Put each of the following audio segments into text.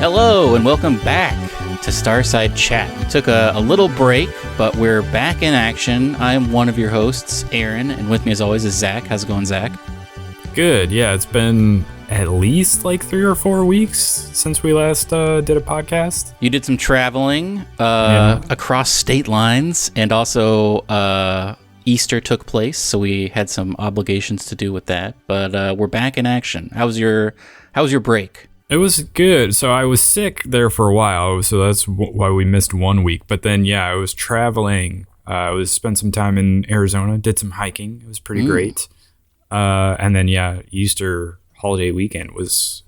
Hello and welcome back to Starside Chat. We took a little break, but we're back in action. I'm one of your hosts, Aaron, and with me as always is Zach. How's it going, Zach? Good. Yeah, it's been at least like 3 or 4 weeks since we last did a podcast. You did some traveling across state lines, and also Easter took place, so we had some obligations to do with that. But we're back in action. How was your break? It was good. So I was sick there for a while, so that's why we missed 1 week. But then, yeah, I was traveling. I spent some time in Arizona, did some hiking. It was pretty great. And then, yeah, Easter holiday weekend was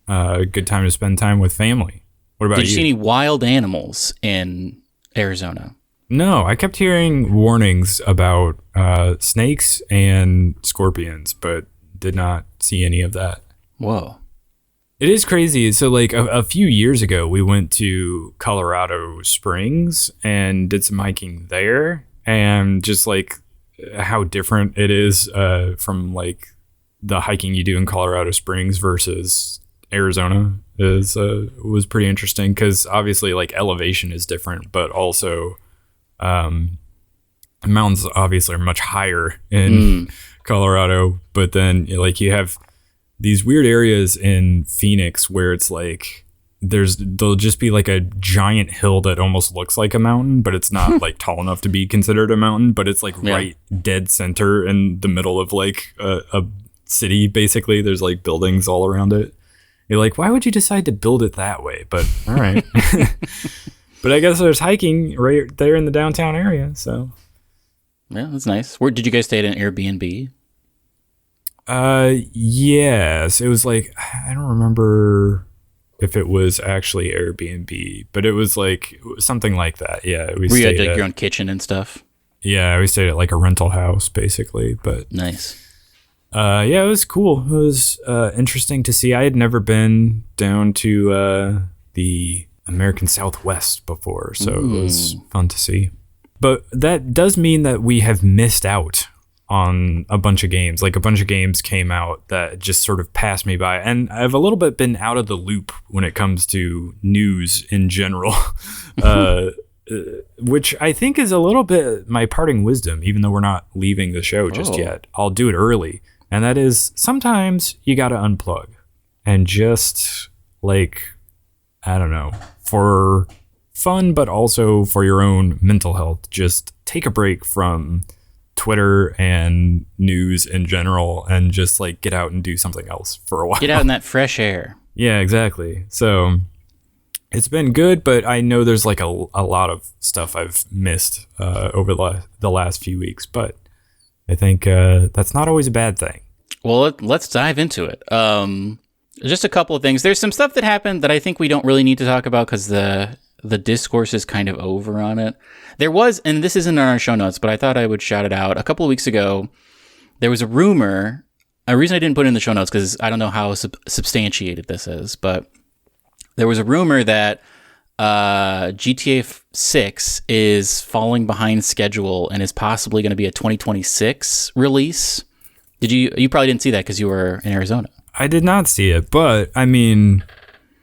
a good time to spend time with family. What about you? Did you see any wild animals in Arizona? No, I kept hearing warnings about snakes and scorpions, but did not see any of that. Whoa. It is crazy. So like a few years ago, we went to Colorado Springs and did some hiking there, and just like how different it is from like the hiking you do in Colorado Springs versus Arizona was pretty interesting, because obviously like elevation is different, but also mountains obviously are much higher in Colorado. But then like you have these weird areas in Phoenix where it's like there'll just be like a giant hill that almost looks like a mountain, but it's not like tall enough to be considered a mountain, but it's like right dead center in the middle of like a city. Basically, there's like buildings all around it. You're like, why would you decide to build it that way? But all right. But I guess there's hiking right there in the downtown area, so yeah, that's nice. Where did you guys stay at an Airbnb? Yes, it was like, I don't remember if it was actually Airbnb, but it was like something like that. Yeah, we had like your own kitchen and stuff. Yeah, we stayed at like a rental house basically, but nice. Yeah, it was cool. It was interesting to see. I had never been down to the American Southwest before, so it was fun to see. But that does mean that we have missed out on a bunch of games. Like a bunch of games came out that just sort of passed me by, and I've a little bit been out of the loop when it comes to news in general, which I think is a little bit my parting wisdom, even though we're not leaving the show just yet. I'll do it early, and that is sometimes you gotta unplug and just like, I don't know, for fun, but also for your own mental health, just take a break from Twitter and news in general and just like get out and do something else for a while. Get out in that fresh air. Yeah, exactly. So it's been good, but I know there's like a lot of stuff I've missed over the last few weeks, but I think that's not always a bad thing. Well, let's dive into it. Just a couple of things. There's some stuff that happened that I think we don't really need to talk about because the discourse is kind of over on it. There was, and this isn't in our show notes, but I thought I would shout it out. A couple of weeks ago, there was a rumor. A reason I didn't put it in the show notes because I don't know how substantiated this is, but there was a rumor that GTA 6 is falling behind schedule and is possibly going to be a 2026 release. You probably didn't see that because you were in Arizona. I did not see it, but I mean,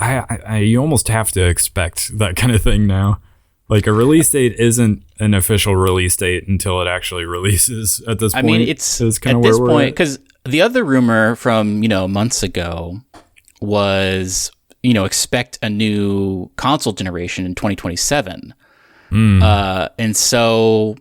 you almost have to expect that kind of thing now. Like a release date isn't an official release date until it actually releases at this point. I mean, it's kind of at this point, because the other rumor from, months ago was, expect a new console generation in 2027. And so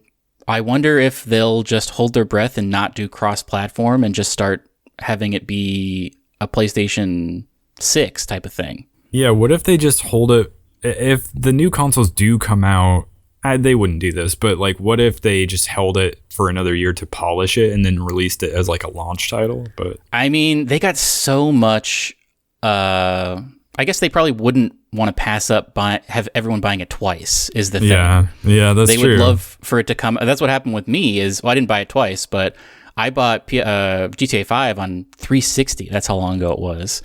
I wonder if they'll just hold their breath and not do cross-platform and just start having it be a PlayStation 6 type of thing. Yeah, what if they just hold it? If the new consoles do come out, they wouldn't do this, but like, what if they just held it for another year to polish it and then released it as like a launch title? But I mean, they got so much. I guess they probably wouldn't want to pass up have everyone buying it twice. Is the thing? Yeah, that's true. They would love for it to come. That's what happened with me. I didn't buy it twice, but I bought GTA 5 on 360. That's how long ago it was.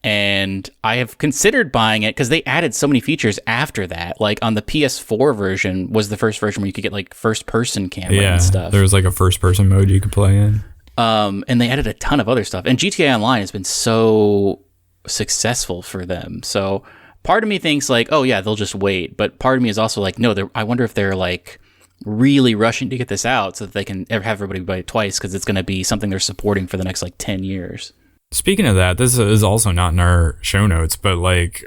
And I have considered buying it because they added so many features after that. Like on the PS4 version was the first version where you could get like first-person camera and stuff. There was like a first-person mode you could play in. And they added a ton of other stuff. And GTA Online has been so successful for them. So part of me thinks like, oh yeah, they'll just wait. But part of me is also like, no, I wonder if they're like really rushing to get this out so that they can have everybody buy it twice, because it's going to be something they're supporting for the next like 10 years. Speaking of that, this is also not in our show notes, but like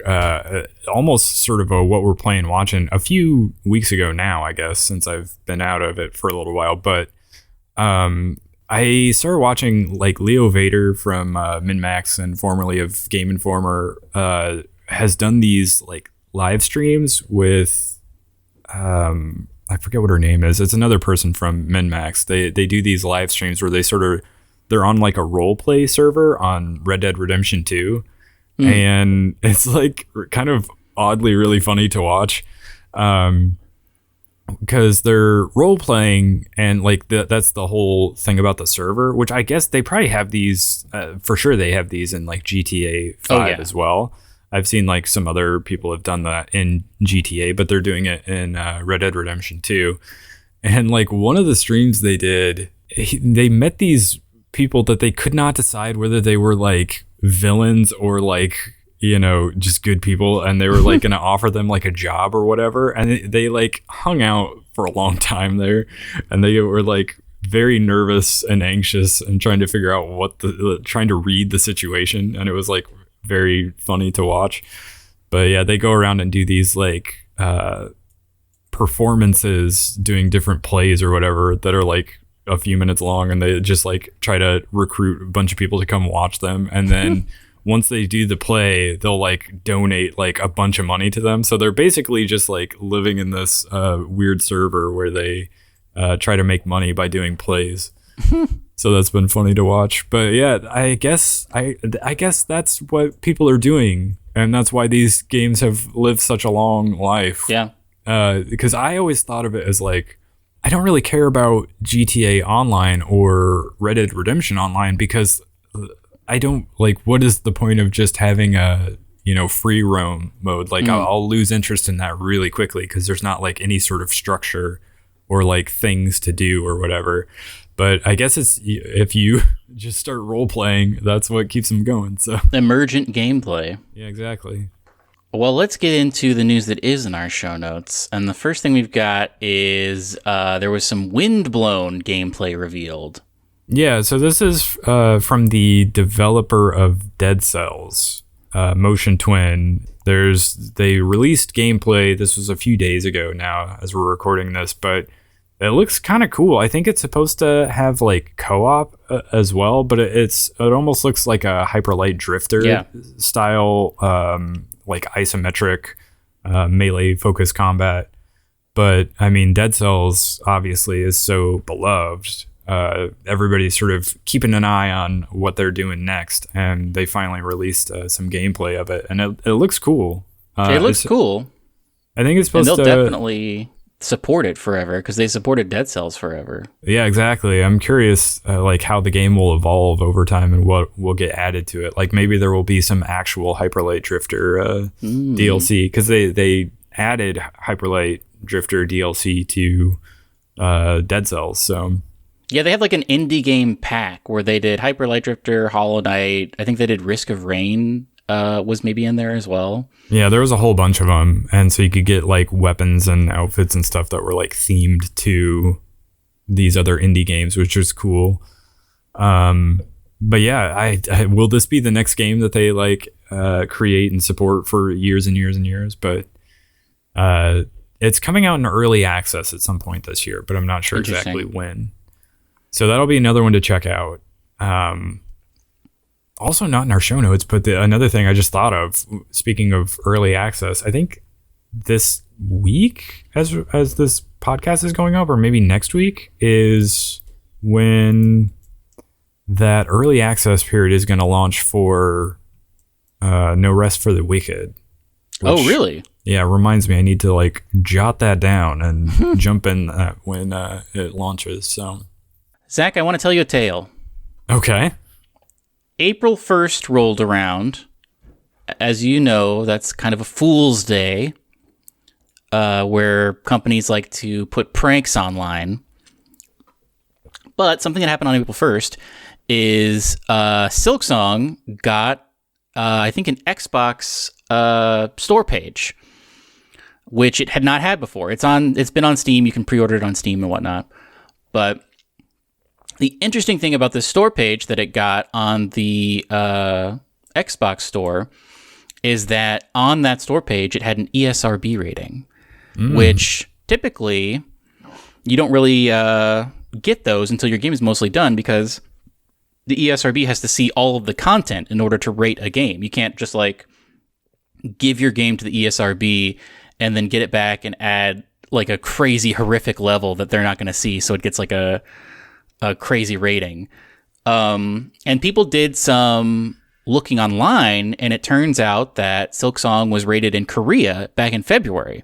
almost sort of what we're playing watching a few weeks ago now, I guess, since I've been out of it for a little while. But I started watching like Leo Vader from MinMax and formerly of Game Informer has done these like live streams with I forget what her name is. It's another person from MinMax. They do these live streams where they're on like a role play server on Red Dead Redemption 2. And it's like kind of oddly really funny to watch. Because they're role playing, and like that's the whole thing about the server, which I guess they probably have these for sure. They have these in like GTA 5 as well. I've seen like some other people have done that in GTA, but they're doing it in Red Dead Redemption 2. And like one of the streams they did, they met these people that they could not decide whether they were like villains or like, you know, just good people, and they were like going to offer them like a job or whatever. And they like hung out for a long time there, and they were like very nervous and anxious and trying to figure out trying to read the situation. And it was like very funny to watch. But yeah, they go around and do these like performances doing different plays or whatever that are like a few minutes long, and they just like try to recruit a bunch of people to come watch them. And then once they do the play, they'll like donate like a bunch of money to them. So they're basically just like living in this weird server where they try to make money by doing plays. So that's been funny to watch. But yeah, I guess that's what people are doing, and that's why these games have lived such a long life. Yeah. Because I always thought of it as like, I don't really care about GTA Online or Red Dead Redemption Online, because I don't like, what is the point of just having a, you know, free roam mode? Like I'll lose interest in that really quickly because there's not like any sort of structure or like things to do or whatever. But I guess it's, if you just start role playing, that's what keeps them going. So emergent gameplay. Yeah, exactly. Well, let's get into the news that is in our show notes. And the first thing we've got is there was some Windblown gameplay revealed. Yeah, so this is from the developer of Dead Cells, Motion Twin. They released gameplay. This was a few days ago now as we're recording this, but it looks kind of cool. I think it's supposed to have like co-op as well, but it almost looks like a Hyper Light Drifter style, like isometric melee focused combat. But I mean, Dead Cells obviously is so beloved. Everybody's sort of keeping an eye on what they're doing next, and they finally released some gameplay of it, and it looks cool. It looks cool. I think it's supposed to... And they'll definitely support it forever, because they supported Dead Cells forever. Yeah, exactly. I'm curious like how the game will evolve over time and what will get added to it. Like maybe there will be some actual Hyper Light Drifter DLC, because they added Hyper Light Drifter DLC to Dead Cells, so... Yeah, they had like an indie game pack where they did Hyper Light Drifter, Hollow Knight. I think they did Risk of Rain was maybe in there as well. Yeah, there was a whole bunch of them. And so you could get like weapons and outfits and stuff that were like themed to these other indie games, which was cool. But yeah, I will this be the next game that they like create and support for years and years and years? But it's coming out in early access at some point this year, but I'm not sure exactly when. So that'll be another one to check out. Also not in our show notes, but another thing I just thought of, speaking of early access, I think this week, as this podcast is going up, or maybe next week, is when that early access period is going to launch for No Rest for the Wicked. Which, oh, really? Yeah, reminds me I need to like jot that down and jump in when it launches. So, Zach, I want to tell you a tale. Okay. April 1st rolled around. As you know, that's kind of a fool's day where companies like to put pranks online. But something that happened on April 1st is Silksong got, I think, an Xbox store page, which it had not had before. It's been on Steam. You can pre-order it on Steam and whatnot. But the interesting thing about this store page that it got on the Xbox store is that on that store page, it had an ESRB rating, which typically you don't really get those until your game is mostly done, because the ESRB has to see all of the content in order to rate a game. You can't just like give your game to the ESRB and then get it back and add like a crazy horrific level that they're not going to see, so it gets like a crazy rating. And people did some looking online, and it turns out that Silksong was rated in Korea back in February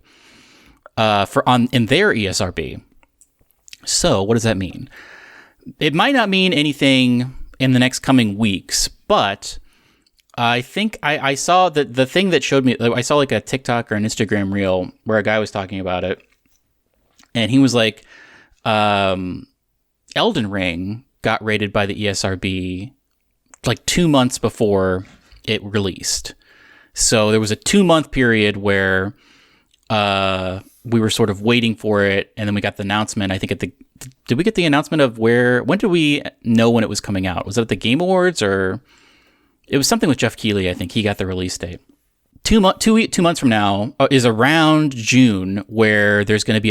in their ESRB. So what does that mean? It might not mean anything in the next coming weeks, but I think I saw that the thing that showed me, I saw like a TikTok or an Instagram reel where a guy was talking about it, and he was like, Elden Ring got rated by the ESRB like 2 months before it released. So there was a 2-month period where we were sort of waiting for it, and then we got the announcement. I think did we get the announcement of when did we know when it was coming out? Was it at the Game Awards, or it was something with Jeff Keighley? I think he got the release date. 2 months from now is around June, where there's going to be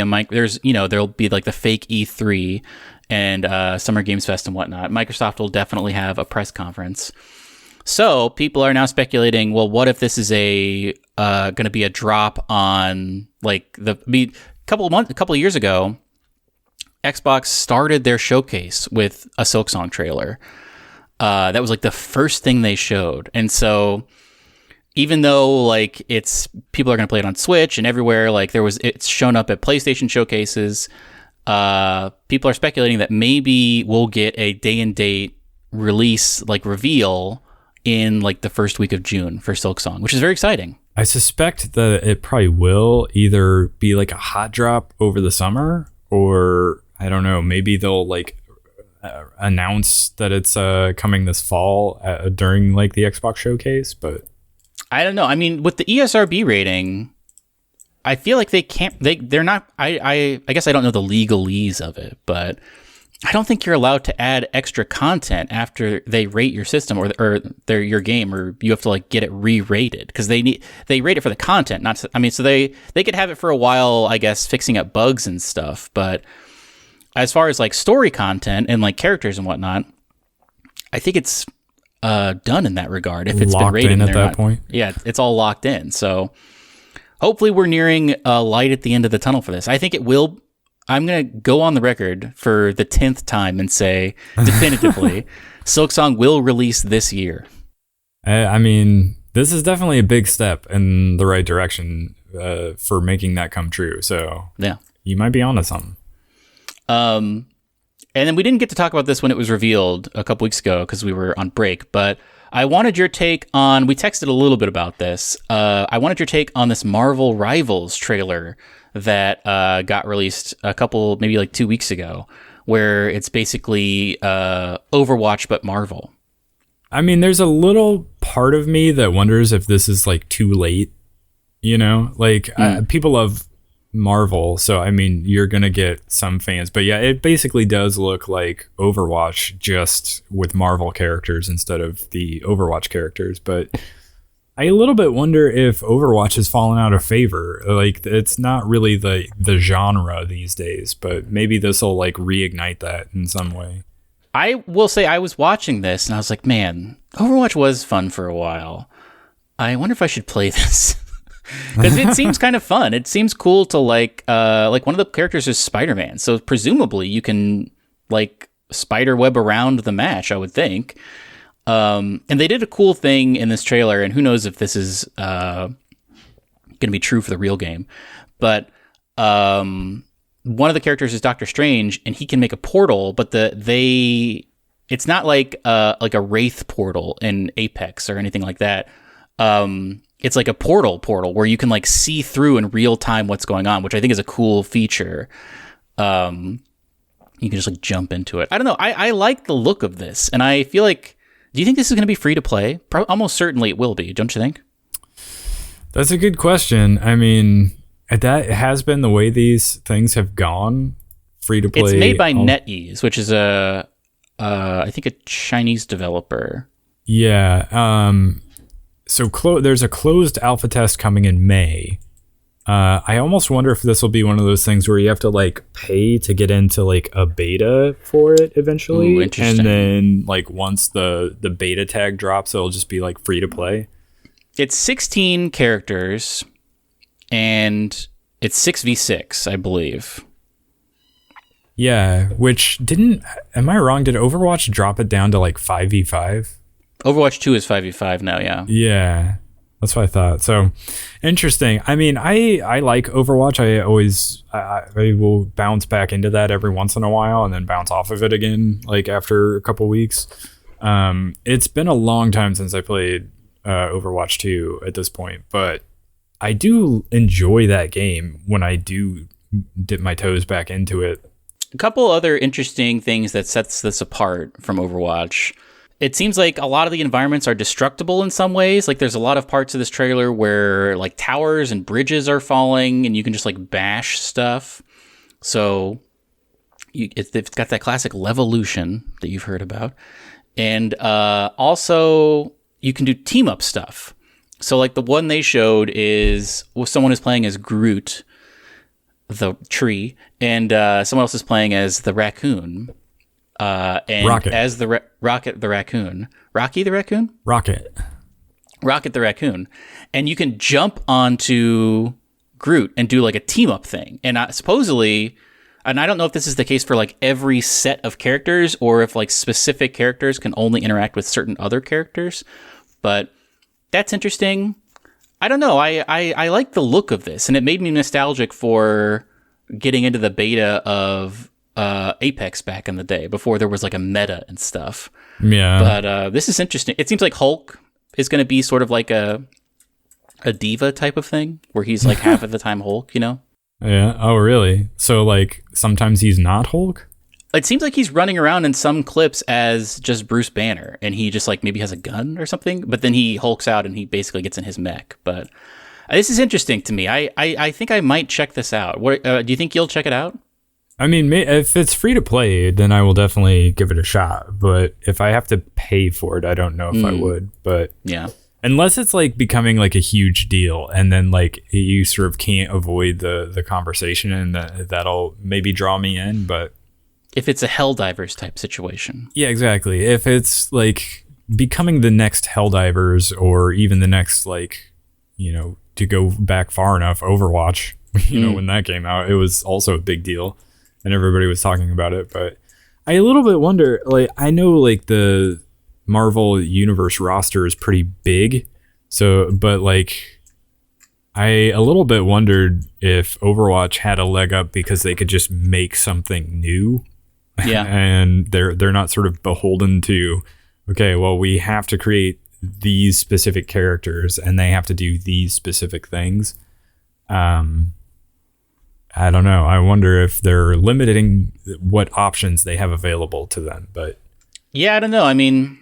there'll be like the fake E3 and Summer Games Fest and whatnot. Microsoft will definitely have a press conference. So people are now speculating, well, what if this is going to be a drop on like a couple of years ago, Xbox started their showcase with a Silksong trailer. That was like the first thing they showed. And so even though like people are going to play it on Switch and everywhere, like it's shown up at PlayStation showcases, people are speculating that maybe we'll get a day and date release, like reveal in like the first week of June for Silksong, which is very exciting. I suspect that it probably will either be like a hot drop over the summer, or I don't know, maybe they'll like announce that it's coming this fall during like the Xbox showcase. But I don't know. I mean, with the ESRB rating, I feel like they're not, I guess I don't know the legalese of it, but I don't think you're allowed to add extra content after they rate your system or your game, or you have to like get it re-rated, because they rate it for the content, so they could have it for a while, I guess, fixing up bugs and stuff. But as far as like story content and like characters and whatnot, I think it's done in that regard. If it's locked been rated in at that point, yeah, it's all locked in. So hopefully we're nearing a light at the end of the tunnel for this. I think it will. I'm going to go on the record for the 10th time and say definitively Silksong will release this year. I mean, this is definitely a big step in the right direction for making that come true. So yeah, you might be onto something. And then we didn't get to talk about this when it was revealed a couple weeks ago because we were on break, but I wanted your take on, we texted a little bit about this. I wanted your take on this Marvel Rivals trailer that got released maybe like 2 weeks ago, where it's basically Overwatch but Marvel. I mean, there's a little part of me that wonders if this is like too late, people love Marvel, so I mean, you're gonna get some fans, but yeah, it basically does look like Overwatch, just with Marvel characters instead of the Overwatch characters. But I a little bit wonder if Overwatch has fallen out of favor. Like, it's not really the genre these days, but maybe this will like reignite that in some way. I will say I was watching this and I was like, man, Overwatch was fun for a while. I wonder if I should play this. Because it seems kind of fun. It seems cool to like one of the characters is Spider-Man. So presumably you can like spider web around the match, I would think. And they did a cool thing in this trailer, and who knows if this is going to be true for the real game. But one of the characters is Doctor Strange, and he can make a portal, but it's not like a Wraith portal in Apex or anything like that. It's like a portal where you can like see through in real time what's going on, which I think is a cool feature. You can just like jump into it. I don't know. I like the look of this, and I feel like, do you think this is going to be free to play? Almost certainly it will be, don't you think? That's a good question. I mean, that has been the way these things have gone. Free to play. It's made by NetEase, which is I think a Chinese developer. Yeah. So there's a closed alpha test coming in May. I almost wonder if this will be one of those things where you have to like pay to get into like a beta for it eventually. Ooh, interesting. And then like once the beta tag drops, it'll just be like free to play. It's 16 characters and it's 6v6, I believe. Yeah, which am I wrong? Did Overwatch drop it down to like 5v5? Overwatch 2 is 5v5 now, yeah. Yeah, that's what I thought. So, interesting. I mean, I like Overwatch. I will bounce back into that every once in a while and then bounce off of it again, like after a couple weeks. It's been a long time since I played Overwatch 2 at this point, but I do enjoy that game when I do dip my toes back into it. A couple other interesting things that sets this apart from Overwatch. It seems like a lot of the environments are destructible in some ways. Like there's a lot of parts of this trailer where like towers and bridges are falling and you can just like bash stuff. So it's got that classic levolution that you've heard about. And also you can do team up stuff. So like the one they showed is someone is playing as Groot, the tree, and someone else is playing as the raccoon. And Rocket. As the Rocket the raccoon. Rocky the raccoon? Rocket the raccoon. And you can jump onto Groot and do like a team up thing. And supposedly, and I don't know if this is the case for like every set of characters or if like specific characters can only interact with certain other characters, but that's interesting. I don't know. I like the look of this, and it made me nostalgic for getting into the beta of Apex back in the day before there was like a meta and stuff. Yeah. But this is interesting. It seems like Hulk is going to be sort of like a diva type of thing where he's like half of the time Hulk, you know? Yeah. Oh, really? So like sometimes he's not Hulk? It seems like he's running around in some clips as just Bruce Banner, and he just like maybe has a gun or something, but then he hulks out and he basically gets in his mech. But this is interesting to me. I think I might check this out. What do you think you'll check it out? I mean, if it's free to play, then I will definitely give it a shot. But if I have to pay for it, I don't know if I would. But yeah, unless it's like becoming like a huge deal, and then like you sort of can't avoid the conversation, and that'll maybe draw me in. But if it's a Helldivers type situation. Yeah, exactly. If it's like becoming the next Helldivers, or even the next, like, you know, to go back far enough, Overwatch, you know, when that came out, it was also a big deal and everybody was talking about it. But I a little bit wonder, like, I know like the Marvel Universe roster is pretty big. So, but like, I a little bit wondered if Overwatch had a leg up because they could just make something new. Yeah. And they're not sort of beholden to, okay, well, we have to create these specific characters and they have to do these specific things. I don't know. I wonder if they're limiting what options they have available to them. But yeah, I don't know. I mean,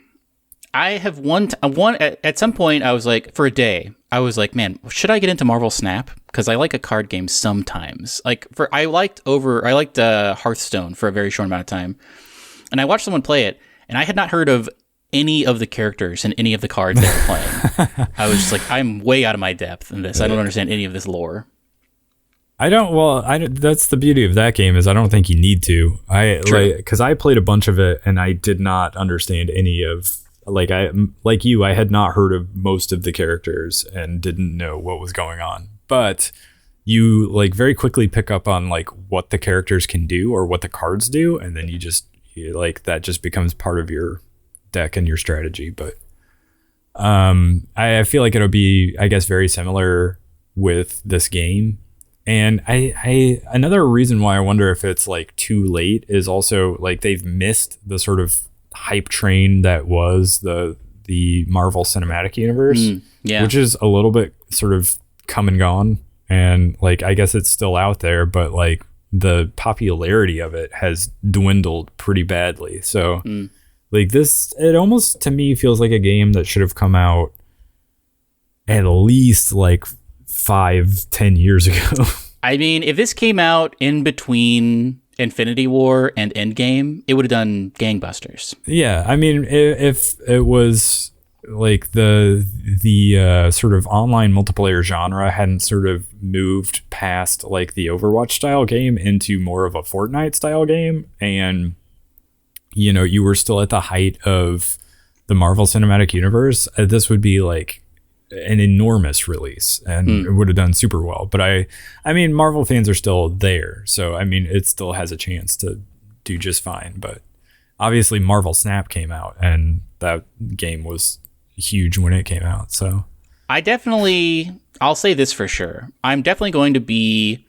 I have at some point I was like, for a day, I was like, man, should I get into Marvel Snap? Because I like a card game sometimes. Like I liked Hearthstone for a very short amount of time, and I watched someone play it, and I had not heard of any of the characters and any of the cards they were playing. I was just like, I'm way out of my depth in this. I don't understand any of this lore. That's the beauty of that game is I don't think you need to. Because I played a bunch of it and I did not understand any of. I had not heard of most of the characters and didn't know what was going on. But you like very quickly pick up on like what the characters can do or what the cards do, and then that just becomes part of your deck and your strategy. But I feel like it'll be, I guess, very similar with this game. And I another reason why I wonder if it's like too late is also like they've missed the sort of hype train that was the Marvel Cinematic Universe, which is a little bit sort of come and gone, and like I guess it's still out there, but like the popularity of it has dwindled pretty badly. So like this, it almost to me feels like a game that should have come out at least like 5-10 years ago. I mean, if this came out in between Infinity War and Endgame, it would have done gangbusters. Yeah, I mean, if it was like the sort of online multiplayer genre hadn't sort of moved past like the Overwatch style game into more of a Fortnite style game, and you were still at the height of the Marvel Cinematic Universe, this would be like an enormous release, and it would have done super well. But I mean, Marvel fans are still there, so I mean, it still has a chance to do just fine. But obviously, Marvel Snap came out, and that game was huge when it came out. So I'll say this for sure. I'm definitely going to be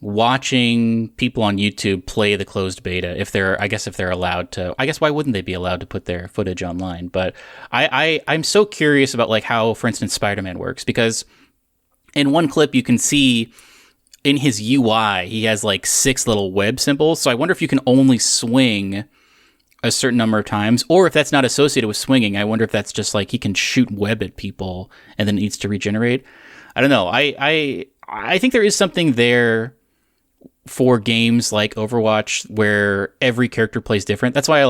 watching people on YouTube play the closed beta if they're allowed to. I guess why wouldn't they be allowed to put their footage online? But I'm so curious about like how, for instance, Spider-Man works, because in one clip you can see in his UI he has like 6 little web symbols. So I wonder if you can only swing a certain number of times, or if that's not associated with swinging. I wonder if that's just like he can shoot web at people and then needs to regenerate. I don't know. I think there is something there for games like Overwatch where every character plays different. That's why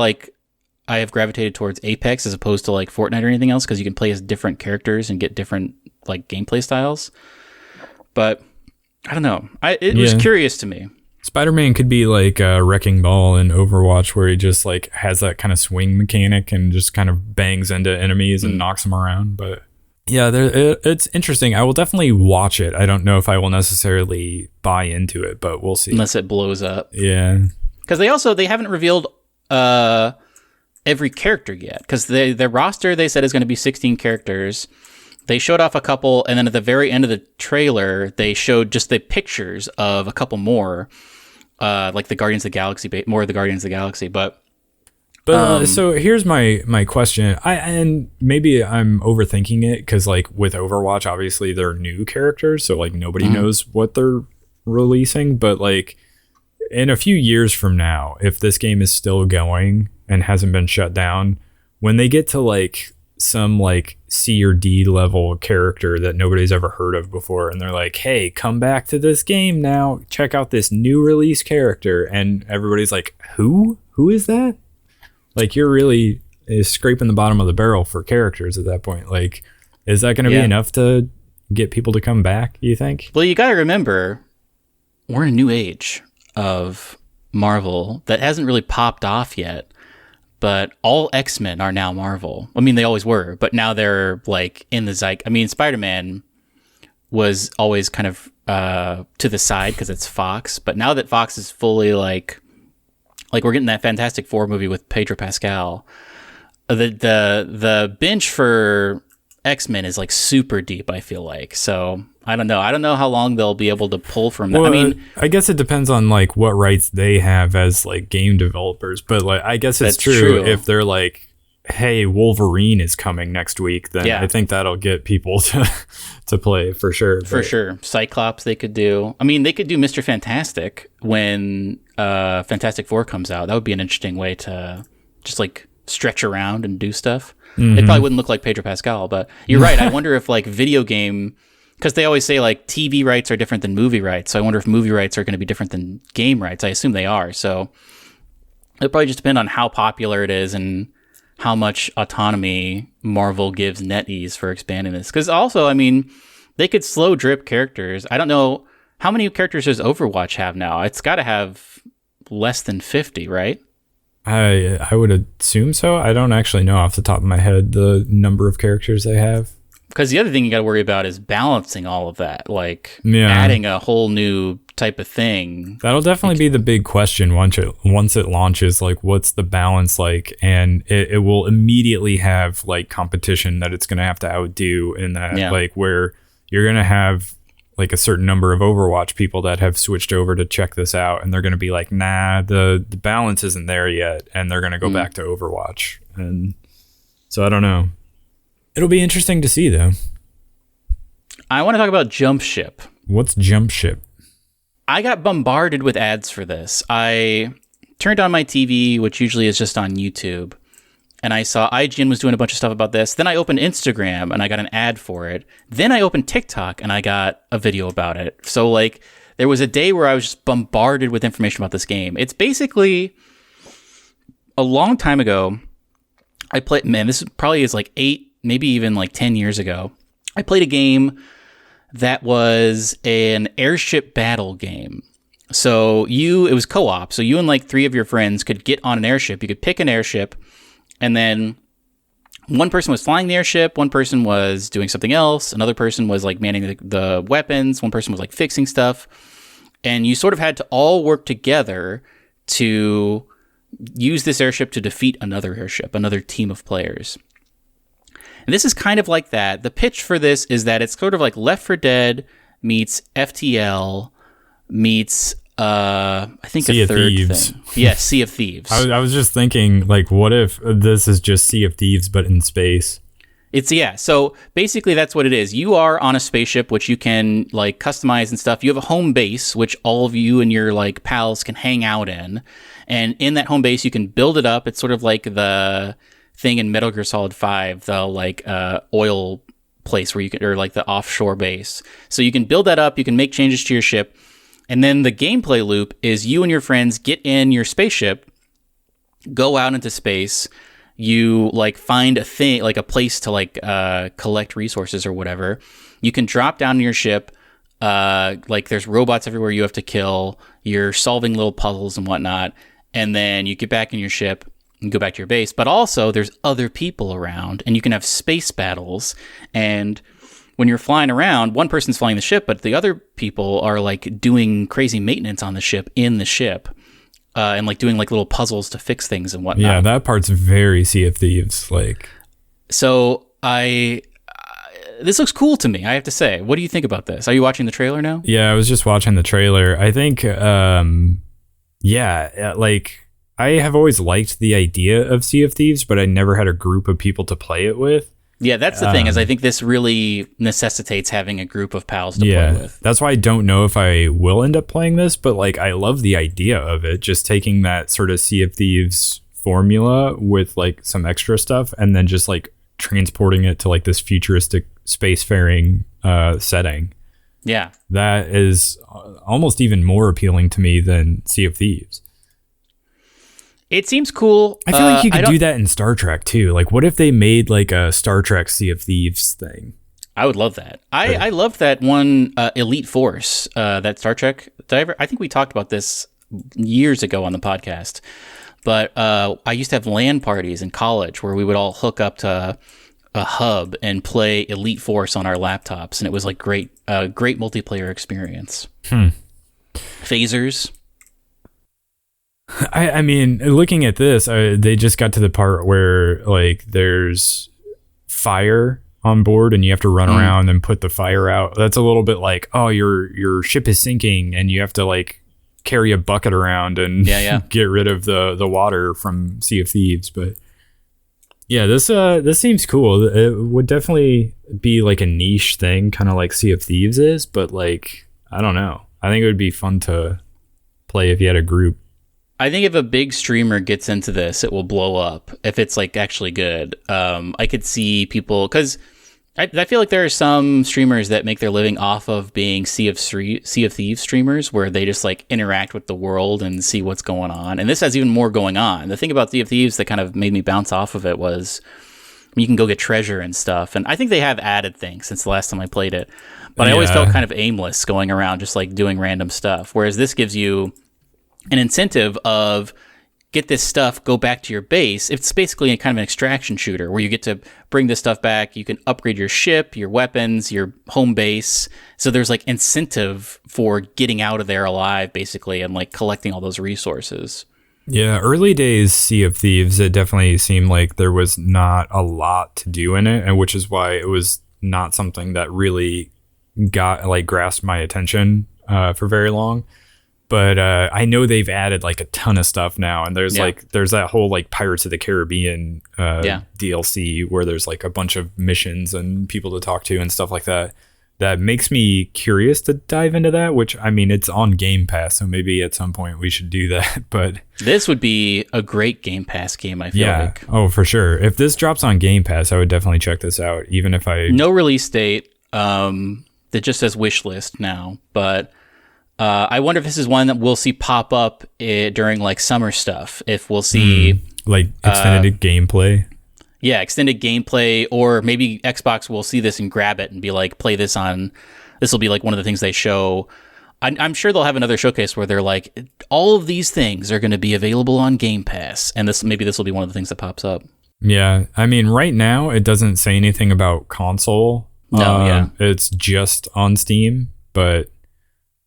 I have gravitated towards Apex as opposed to like Fortnite or anything else, because you can play as different characters and get different like gameplay styles. But I don't know. It was curious to me. Spider-Man could be like a Wrecking Ball in Overwatch, where he just like has that kind of swing mechanic and just kind of bangs into enemies and knocks them around. But yeah, it's interesting. I will definitely watch it. I don't know if I will necessarily buy into it, but we'll see. Unless it blows up. Yeah. Because they haven't revealed every character yet. Because their roster, they said, is going to be 16 characters. They showed off a couple, and then at the very end of the trailer, they showed just the pictures of a couple more, like the Guardians of the Galaxy, more of the Guardians of the Galaxy. But so here's my question. And maybe I'm overthinking it, because like with Overwatch, obviously they're new characters, so like nobody knows what they're releasing. But like in a few years from now, if this game is still going and hasn't been shut down, when they get to like some like C or D level character that nobody's ever heard of before, and they're like, hey, come back to this game now, check out this new release character, and everybody's like, who is that? Like, you're really scraping the bottom of the barrel for characters at that point. Like, is that going to be enough to get people to come back, you think? Well, you got to remember, we're in a new age of Marvel that hasn't really popped off yet. But all X-Men are now Marvel. I mean, they always were, but now they're like in the zeitgeist. I mean, Spider-Man was always kind of to the side because it's Fox. But now that Fox is fully like we're getting that Fantastic Four movie with Pedro Pascal, the bench for X-Men is like super deep, I feel like. So I don't know. I don't know how long they'll be able to pull from that. Well, I mean, I guess it depends on like what rights they have as like game developers. But like, I guess it's true if they're like, hey, Wolverine is coming next week, then I think that'll get people to play for sure. For sure. Cyclops they could do. I mean, they could do Mr. Fantastic when Fantastic Four comes out. That would be an interesting way to just like stretch around and do stuff. It probably wouldn't look like Pedro Pascal, but you're right. I wonder if like video game, because they always say like TV rights are different than movie rights. So I wonder if movie rights are going to be different than game rights. I assume they are. So it'll probably just depend on how popular it is and how much autonomy Marvel gives NetEase for expanding this. Because also, I mean, they could slow drip characters. I don't know, how many characters does Overwatch have now? It's got to have less than 50, right? I would assume so. I don't actually know off the top of my head the number of characters they have. Because the other thing you got to worry about is balancing all of that, like adding a whole new type of thing. That'll definitely be the big question once it launches. Like, what's the balance like? And it will immediately have like competition that it's going to have to outdo in that, like where you're going to have like a certain number of Overwatch people that have switched over to check this out, and they're going to be like, nah, the balance isn't there yet, and they're going to go back to Overwatch. And so I don't know. It'll be interesting to see, though. I want to talk about Jump Ship. What's Jump Ship? I got bombarded with ads for this. I turned on my TV, which usually is just on YouTube, and I saw IGN was doing a bunch of stuff about this. Then I opened Instagram and I got an ad for it. Then I opened TikTok and I got a video about it. So like there was a day where I was just bombarded with information about this game. It's basically a long time ago. I played, man, this probably is like 8, maybe even like 10 years ago. I played a game that was an airship battle game. So it was co-op. So you and like 3 of your friends could get on an airship. You could pick an airship, and then one person was flying the airship, one person was doing something else, another person was like manning the weapons, one person was like fixing stuff. And you sort of had to all work together to use this airship to defeat another airship, another team of players. And this is kind of like that. The pitch for this is that it's sort of like Left 4 Dead meets FTL meets I think Sea a of third Thieves. thing. Yeah, Sea of Thieves. I was just thinking, like, what if this is just Sea of Thieves but in space? So basically that's what it is. You are on a spaceship, which you can like customize and stuff. You have a home base, which all of you and your like pals can hang out in. And in that home base, you can build it up. It's sort of like the thing in Metal Gear Solid 5, the like oil place where you can, or like the offshore base. So you can build that up. You can make changes to your ship. And then the gameplay loop is you and your friends get in your spaceship, go out into space. You like find a thing, like a place to like collect resources or whatever. You can drop down your ship. Like there's robots everywhere you have to kill. You're solving little puzzles and whatnot. And then you get back in your ship and go back to your base. But also there's other people around, and you can have space battles. And when you're flying around, one person's flying the ship, but the other people are like doing crazy maintenance on the ship in the ship. And like doing like little puzzles to fix things and whatnot. Yeah, that part's very Sea of Thieves. Like, so this looks cool to me, I have to say. What do you think about this? Are you watching the trailer now? Yeah, I was just watching the trailer. I think, like I have always liked the idea of Sea of Thieves, but I never had a group of people to play it with. Yeah, that's the thing, is I think this really necessitates having a group of pals to play with. That's why I don't know if I will end up playing this, but like I love the idea of it, just taking that sort of Sea of Thieves formula with like some extra stuff and then just like transporting it to like this futuristic spacefaring setting. Yeah. That is almost even more appealing to me than Sea of Thieves. It seems cool. I feel like you could do that in Star Trek too. Like, what if they made like a Star Trek Sea of Thieves thing? I would love that. I loved that one Elite Force, that Star Trek. I think we talked about this years ago on the podcast. But I used to have LAN parties in college where we would all hook up to a hub and play Elite Force on our laptops, and it was like great multiplayer experience. Phasers. I mean, looking at this, they just got to the part where like there's fire on board and you have to run around and put the fire out. That's a little bit like, oh, your ship is sinking and you have to like carry a bucket around and get rid of the water from Sea of Thieves. But yeah, this seems cool. It would definitely be like a niche thing, kind of like Sea of Thieves is, but like, I don't know. I think it would be fun to play if you had a group. I think if a big streamer gets into this, it will blow up if it's like actually good. I could see people, because I feel like there are some streamers that make their living off of being Sea of Thieves streamers, where they just like interact with the world and see what's going on. And this has even more going on. The thing about Sea of Thieves that kind of made me bounce off of it was you can go get treasure and stuff. And I think they have added things since the last time I played it. But I always felt kind of aimless going around just like doing random stuff. Whereas this gives you an incentive of get this stuff, go back to your base. It's basically a kind of an extraction shooter where you get to bring this stuff back. You can upgrade your ship, your weapons, your home base. So there's like incentive for getting out of there alive, basically, and like collecting all those resources. Yeah, early days Sea of Thieves, it definitely seemed like there was not a lot to do in it, and which is why it was not something that really grasped my attention for very long. But I know they've added like a ton of stuff now, and there's that whole like Pirates of the Caribbean DLC where there's like a bunch of missions and people to talk to and stuff like that. that makes me curious to dive into that, which, I mean, it's on Game Pass, so maybe at some point we should do that. But this would be a great Game Pass game, I feel like. Oh, for sure. If this drops on Game Pass, I would definitely check this out, even if I... No release date. That just says wish list now. But I wonder if this is one that we'll see pop up during like summer stuff. If we'll see... like extended gameplay. Yeah, extended gameplay, or maybe Xbox will see this and grab it and be like, play this on... This will be like one of the things they show. I'm sure they'll have another showcase where they're like, all of these things are going to be available on Game Pass. And this will be one of the things that pops up. Yeah, I mean, right now, it doesn't say anything about console. No, It's just on Steam. But,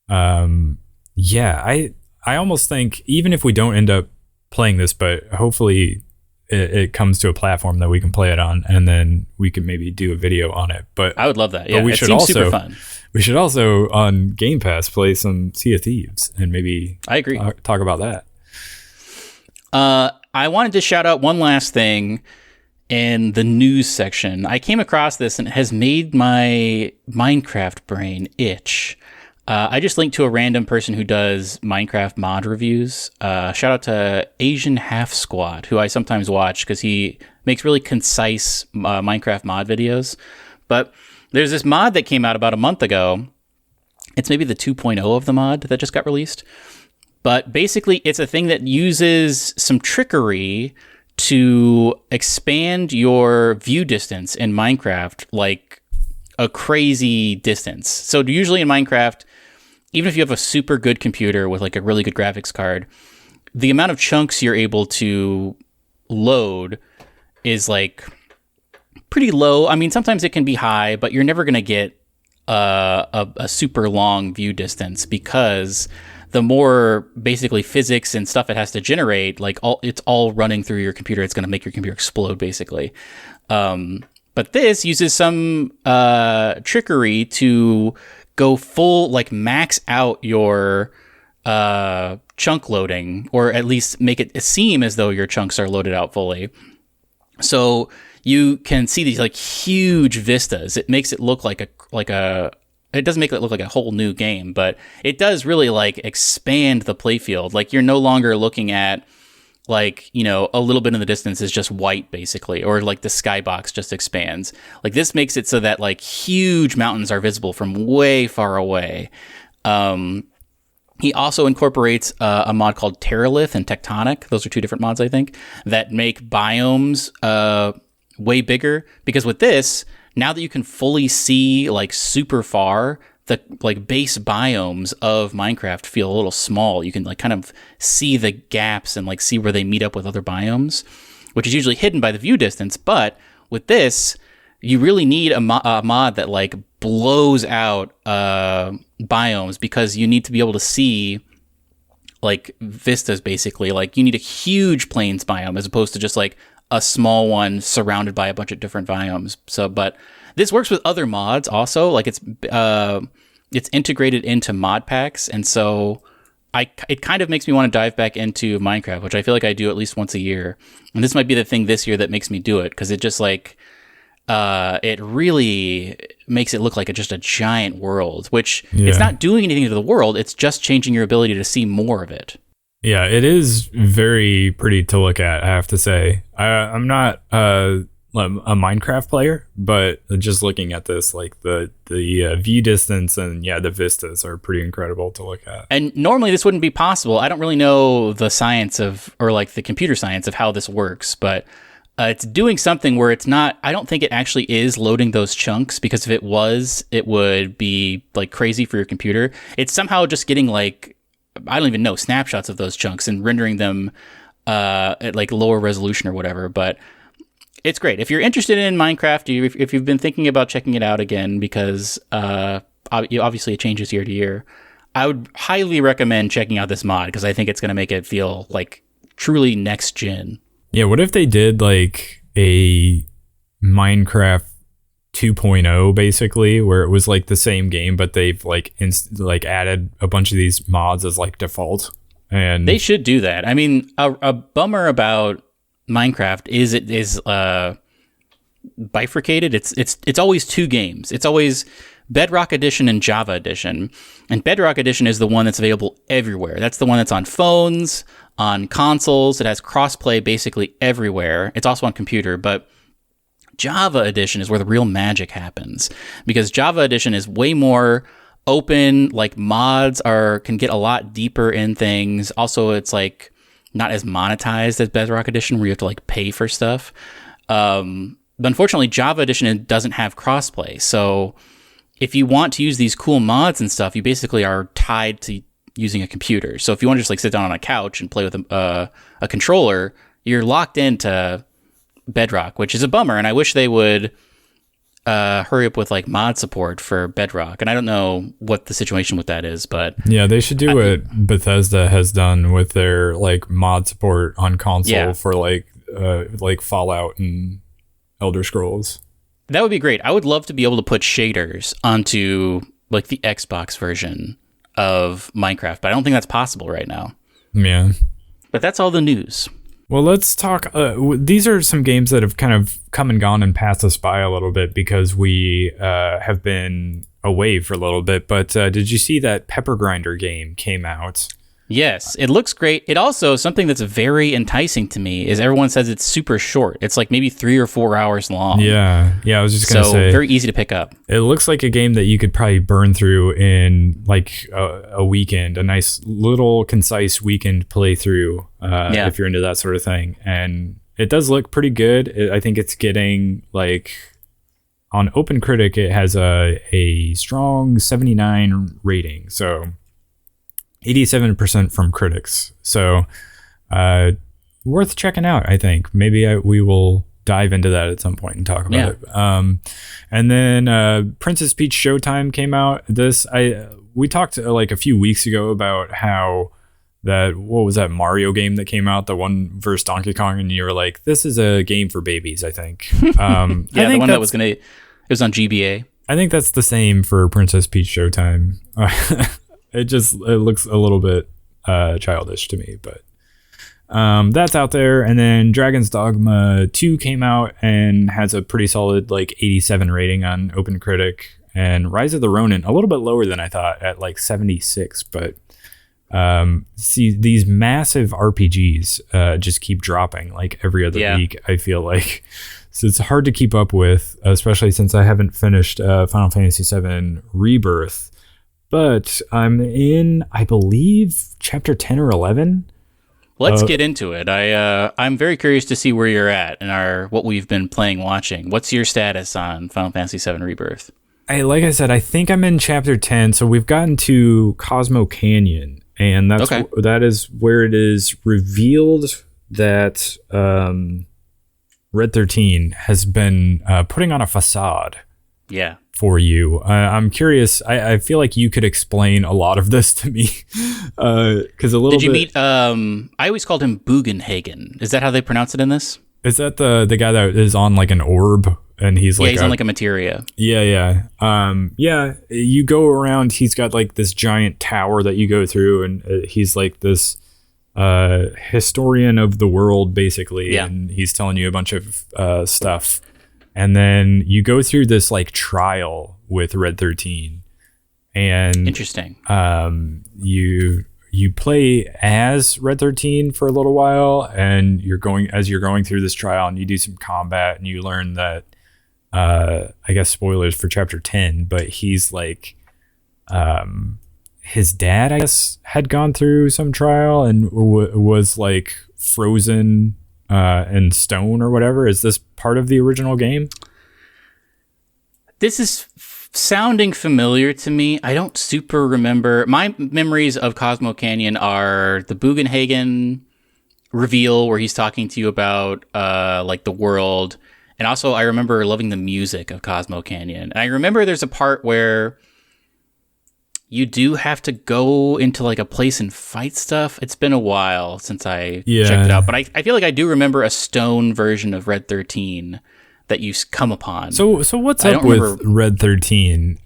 yeah, I almost think, even if we don't end up playing this, but hopefully... It comes to a platform that we can play it on, and then we can maybe do a video on it. But I would love that. Yeah, we it seems super fun. We should also on Game Pass play some Sea of Thieves and maybe I agree. Talk about that. I wanted to shout out one last thing in the news section. I came across this and it has made my Minecraft brain itch. I just linked to a random person who does Minecraft mod reviews. Shout out to Asian Half Squad, who I sometimes watch because he makes really concise Minecraft mod videos. But there's this mod that came out about a month ago. It's maybe the 2.0 of the mod that just got released. But basically, it's a thing that uses some trickery to expand your view distance in Minecraft like a crazy distance. So usually in Minecraft, even if you have a super good computer with like a really good graphics card, the amount of chunks you're able to load is like pretty low. I mean, sometimes it can be high, but you're never going to get a super long view distance because the more basically physics and stuff it has to generate, like it's all running through your computer. It's going to make your computer explode basically. But this uses some trickery to go full, like max out your chunk loading, or at least make it seem as though your chunks are loaded out fully. So you can see these like huge vistas. It makes it look like it doesn't make it look like a whole new game, but it does really like expand the playfield. Like you're no longer looking at like, you know, a little bit in the distance is just white basically, or like the skybox just expands. Like this makes it so that like huge mountains are visible from way far away. He also incorporates a mod called Terralith and Tectonic. Those are two different mods, I think, that make biomes way bigger. Because with this, now that you can fully see like super far, the like base biomes of Minecraft feel a little small. You can like kind of see the gaps and like see where they meet up with other biomes, which is usually hidden by the view distance. But with this, you really need a mod that like blows out biomes, because you need to be able to see like vistas basically. Like you need a huge plains biome as opposed to just like a small one surrounded by a bunch of different biomes. So, but this works with other mods also. Like it's integrated into mod packs, and so it kind of makes me want to dive back into Minecraft, which I feel like I do at least once a year. And this might be the thing this year that makes me do it, because it just like it really makes it look like just a giant world, which it's not doing anything to the world. It's just changing your ability to see more of it. Yeah, it is very pretty to look at, I have to say. I'm not a Minecraft player, but just looking at this, like the view distance and the vistas are pretty incredible to look at. And normally this wouldn't be possible. I don't really know the science or like the computer science of how this works, but it's doing something where it's not, I don't think it actually is loading those chunks, because if it was, it would be like crazy for your computer. It's somehow just getting like, I don't even know, snapshots of those chunks and rendering them at like lower resolution or whatever. But it's great. If you're interested in Minecraft, if you've been thinking about checking it out again, because obviously it changes year to year, I would highly recommend checking out this mod, because I think it's going to make it feel like truly next gen. Yeah, what if they did like a Minecraft 2.0 basically, where it was like the same game, but they've like added a bunch of these mods as like default? And they should do that. I mean, a bummer about Minecraft is it is bifurcated. It's always two games. It's always Bedrock Edition and Java Edition. And Bedrock Edition is the one that's available everywhere. That's the one that's on phones, on consoles. It has crossplay basically everywhere. It's also on computer, but Java Edition is where the real magic happens, because Java Edition is way more open. Like, mods can get a lot deeper in things. Also, it's like not as monetized as Bedrock Edition, where you have to like pay for stuff. But unfortunately, Java Edition doesn't have crossplay. So if you want to use these cool mods and stuff, you basically are tied to using a computer. So if you want to just like sit down on a couch and play with a controller, you're locked into Bedrock, which is a bummer. And I wish they would hurry up with like mod support for Bedrock. And I don't know what the situation with that is, but yeah, they should do what Bethesda has done with their like mod support on console for like Fallout and Elder Scrolls. That would be great. I would love to be able to put shaders onto like the Xbox version of Minecraft, but I don't think that's possible right now. Yeah. But that's all the news. Well, let's talk. These are some games that have kind of come and gone and passed us by a little bit because we have been away for a little bit. But did you see that Pepper Grinder game came out? Yes, it looks great. It also, something that's very enticing to me is everyone says it's super short. It's like maybe 3 or 4 hours long. Yeah, I was just going to say. So very easy to pick up. It looks like a game that you could probably burn through in like a weekend, a nice little concise weekend playthrough if you're into that sort of thing. And it does look pretty good. I think it's getting like, on OpenCritic, it has a strong 79 rating. So 87% from critics. So worth checking out, I think. Maybe we will dive into that at some point and talk about it. And then Princess Peach Showtime came out. We talked like a few weeks ago about how what was that Mario game that came out, the one versus Donkey Kong, and you were like, this is a game for babies, I think. The one that was it was on GBA. I think that's the same for Princess Peach Showtime. It looks a little bit childish to me, but that's out there. And then Dragon's Dogma 2 came out and has a pretty solid like 87 rating on OpenCritic. And Rise of the Ronin, a little bit lower than I thought, at like 76. But see, these massive RPGs just keep dropping like every other week, I feel like. So it's hard to keep up with, especially since I haven't finished Final Fantasy 7 Rebirth. But I'm in, I believe, chapter 10 or 11. Let's get into it. I'm very curious to see where you're at and what we've been watching. What's your status on Final Fantasy 7 Rebirth? Like I said, I think I'm in chapter 10. So we've gotten to Cosmo Canyon, and that is where it is revealed that Red 13 has been putting on a facade. Yeah. For you. I'm curious. I feel like you could explain a lot of this to me. Because Did you meet, I always called him Bugenhagen. Is that how they pronounce it in this? Is that the guy that is on like an orb and he's like... he's on like a materia. Yeah. You go around, he's got like this giant tower that you go through, and he's like this historian of the world, basically. Yeah. And he's telling you a bunch of stuff. And then you go through this like trial with Red 13, and interesting. You play as Red 13 for a little while, and you're going through this trial, and you do some combat, and you learn that I guess spoilers for chapter 10, but he's like his dad, I guess, had gone through some trial and was like frozen in stone or whatever. Is this part of the original game? This is sounding familiar to me. I don't super remember. My memories of Cosmo Canyon are the Bugenhagen reveal where he's talking to you about like the world. And also I remember loving the music of Cosmo Canyon. And I remember there's a part where you do have to go into like a place and fight stuff. It's been a while since I checked it out, but I feel like I do remember a stone version of Red 13 that you come upon. So what's up with Red 13?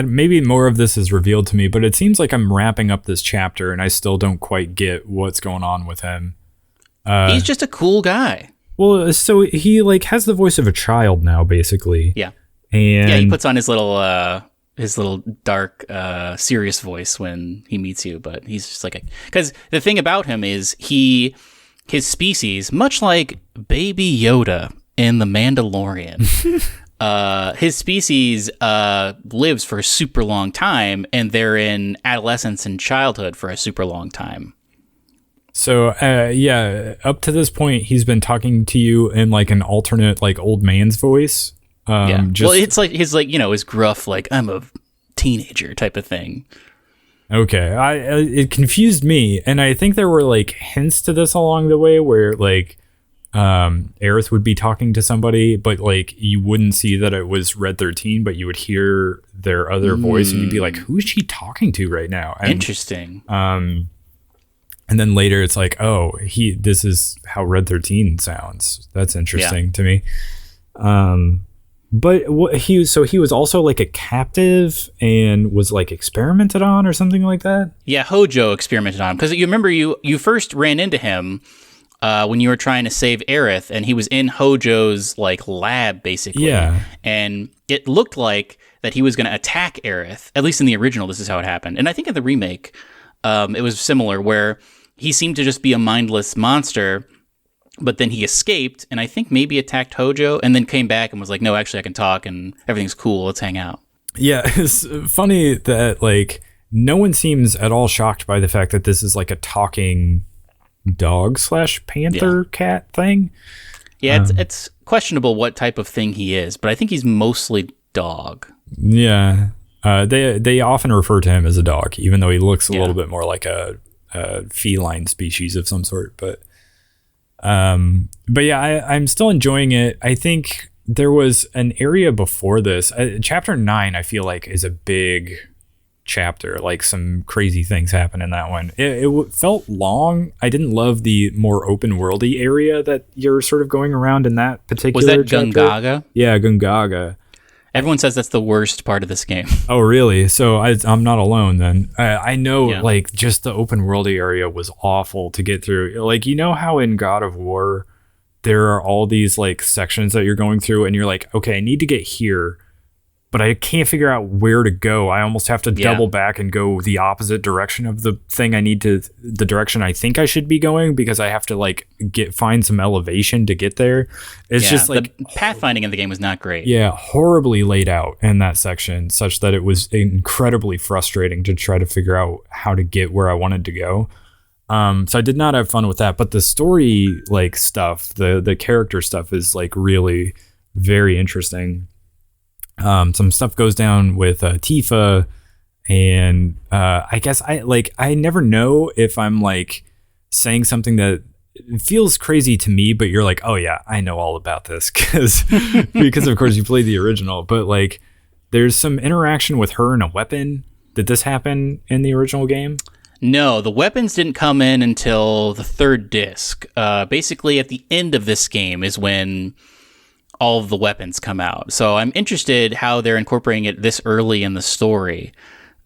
Maybe more of this is revealed to me, but it seems like I'm wrapping up this chapter and I still don't quite get what's going on with him. He's just a cool guy. Well, so he like has the voice of a child now, basically. Yeah. And he puts on his little his little dark, serious voice when he meets you, but he's just like because the thing about him is his species, much like Baby Yoda in The Mandalorian, his species lives for a super long time, and they're in adolescence and childhood for a super long time. So, up to this point, he's been talking to you in like an alternate, like old man's voice. Well, it's like his gruff, like I'm a teenager type of thing. Okay, it confused me, and I think there were like hints to this along the way where like Aerith would be talking to somebody, but like you wouldn't see that it was Red 13, but you would hear their other voice, and you'd be like, "Who is she talking to right now?" And, interesting. And then later it's like, "Oh, this is how Red 13 sounds." That's interesting to me. But he was also like a captive and was like experimented on or something like that. Yeah, Hojo experimented on him because you remember you first ran into him when you were trying to save Aerith, and he was in Hojo's like lab basically. Yeah, and it looked like that he was going to attack Aerith. At least in the original, this is how it happened, and I think in the remake, it was similar where he seemed to just be a mindless monster. But then he escaped, and I think maybe attacked Hojo, and then came back and was like, no, actually, I can talk, and everything's cool. Let's hang out. Yeah, it's funny that, like, no one seems at all shocked by the fact that this is, like, a talking dog / panther cat thing. Yeah, it's questionable what type of thing he is, but I think he's mostly dog. Yeah. They often refer to him as a dog, even though he looks a little bit more like a feline species of some sort, but yeah, I'm still enjoying it. I think there was an area before this. Chapter 9, I feel like, is a big chapter. Like some crazy things happen in that one. It felt long. I didn't love the more open worldy area that you're sort of going around in that particular chapter. Was that chapter. Gungaga? Yeah, Gungaga. Everyone says that's the worst part of this game. Oh, really? So I'm not alone then. I know, like, just the open worldy area was awful to get through. Like, you know how in God of War, there are all these, like, sections that you're going through, and you're like, okay, I need to get here, but I can't figure out where to go. I almost have to double back and go the opposite direction of the thing the direction I think I should be going, because I have to, like, find some elevation to get there. It's just like the pathfinding in the game was not great. Yeah, horribly laid out in that section, such that it was incredibly frustrating to try to figure out how to get where I wanted to go. So I did not have fun with that, but the story like stuff, the character stuff is like really very interesting. Some stuff goes down with Tifa, and I guess I never know if I'm like saying something that feels crazy to me, but you're like, oh yeah, I know all about this because of course you played the original. But like, there's some interaction with her and a weapon. Did this happen in the original game? No, the weapons didn't come in until the third disc. Basically, at the end of this game is when all of the weapons come out. So I'm interested how they're incorporating it this early in the story.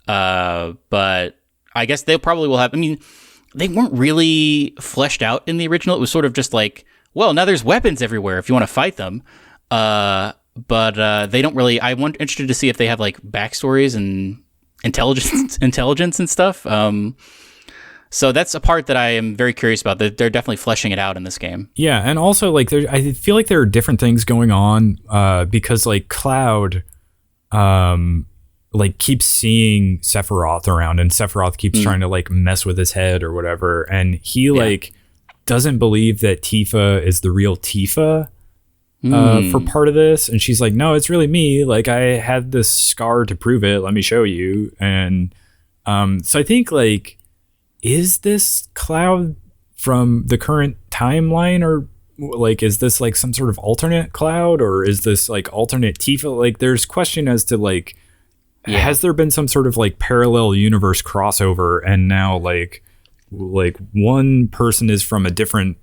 But I guess they probably will have... I mean, they weren't really fleshed out in the original. It was sort of just like, well, now there's weapons everywhere if you want to fight them. But they don't really... I'm interested to see if they have like backstories and intelligence and stuff. So that's a part that I am very curious about. They're definitely fleshing it out in this game. Yeah, and also like I feel like there are different things going on because like Cloud like keeps seeing Sephiroth around, and Sephiroth keeps trying to like mess with his head or whatever, and he like doesn't believe that Tifa is the real Tifa for part of this, and she's like, no, it's really me, like I had this scar to prove it, let me show you. And so I think like, is this Cloud from the current timeline, or like is this like some sort of alternate Cloud, or is this like alternate Tifa? Like there's question as to like, has there been some sort of like parallel universe crossover, and now like one person is from a different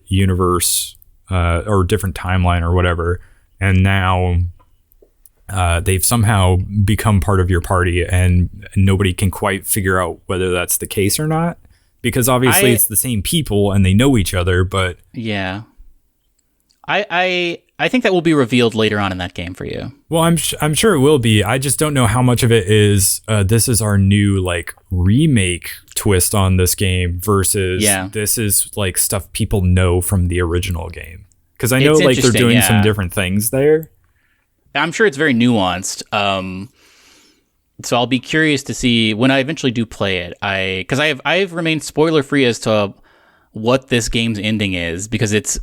universe or different timeline or whatever, and now they've somehow become part of your party, and nobody can quite figure out whether that's the case or not, because obviously it's the same people and they know each other, but yeah, I I think that will be revealed later on in that game for you. Well, I'm sure it will be. I just don't know how much of it is this is our new like remake twist on this game versus this is like stuff people know from the original game. Because I know like they're doing some different things there. I'm sure it's very nuanced. So I'll be curious to see when I eventually do play it. Because I've remained spoiler free as to what this game's ending is, because it's,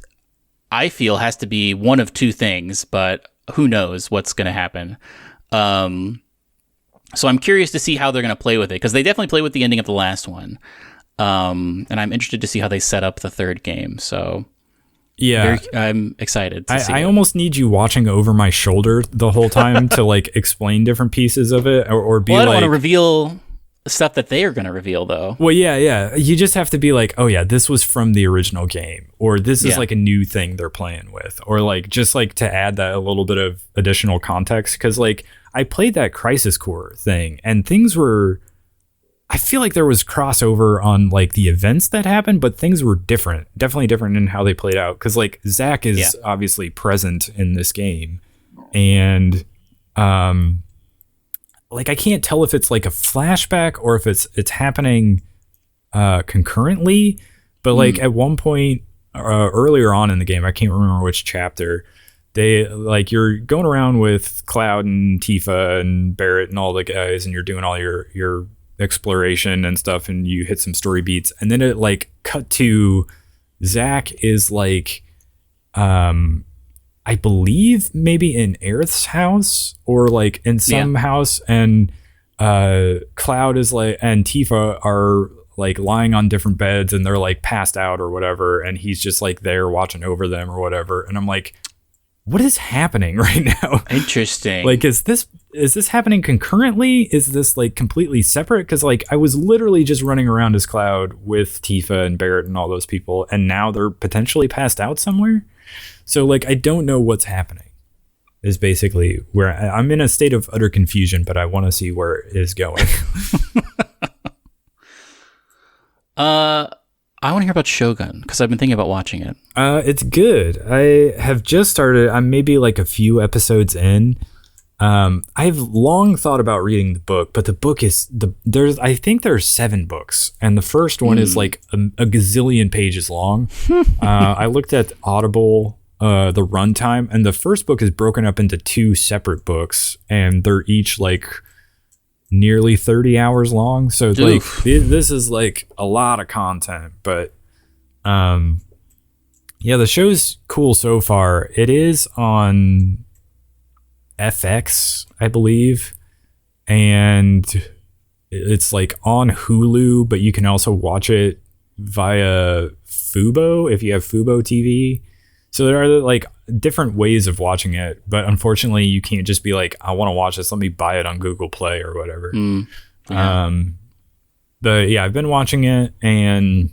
I feel, has to be one of two things, but who knows what's going to happen. So I'm curious to see how they're going to play with it, because they definitely play with the ending of the last one. And I'm interested to see how they set up the third game. So yeah, I'm excited to see I it. almost need you watching over my shoulder the whole time to like explain different pieces of it, or be I don't want to reveal stuff that they are going to reveal, though. Well, yeah. You just have to be like, oh yeah, this was from the original game, or this is like a new thing they're playing with, or like just like to add that a little bit of additional context. Because like I played that Crisis Core thing, and things were, I feel like there was crossover on like the events that happened, but things were different, definitely different in how they played out. Because like Zack is obviously present in this game, and like I can't tell if it's like a flashback or if it's happening concurrently, but like at one point earlier on in the game, I can't remember which chapter, they like you're going around with Cloud and Tifa and Barrett and all the guys, and you're doing all your exploration and stuff, and you hit some story beats, and then it like cut to Zack is like I believe maybe in Aerith's house or like in some house, and Cloud is like, and Tifa are like lying on different beds, and they're like passed out or whatever, and he's just like there watching over them or whatever, and I'm like, what is happening right now? Interesting. Like, is this happening concurrently? Is this like completely separate? Because like I was literally just running around as Cloud with Tifa and Barrett and all those people, and now they're potentially passed out somewhere. So like I don't know what's happening. Is basically where I'm in a state of utter confusion, but I want to see where it is going. I want to hear about Shogun, because I've been thinking about watching it. It's good. I have just started. I'm maybe like a few episodes in. I've long thought about reading the book, but the book is I think there's 7 books, and the first one is like a gazillion pages long. I looked at Audible, the runtime, and the first book is broken up into 2 separate books, and they're each like nearly 30 hours long. So it's like this is like a lot of content, but yeah, the show's cool so far. It is on FX, I believe, and it's like on Hulu, but you can also watch it via Fubo if you have Fubo TV. So there are like different ways of watching it, but unfortunately you can't just be like, I want to watch this, let me buy it on Google Play or whatever. But yeah, I've been watching it, and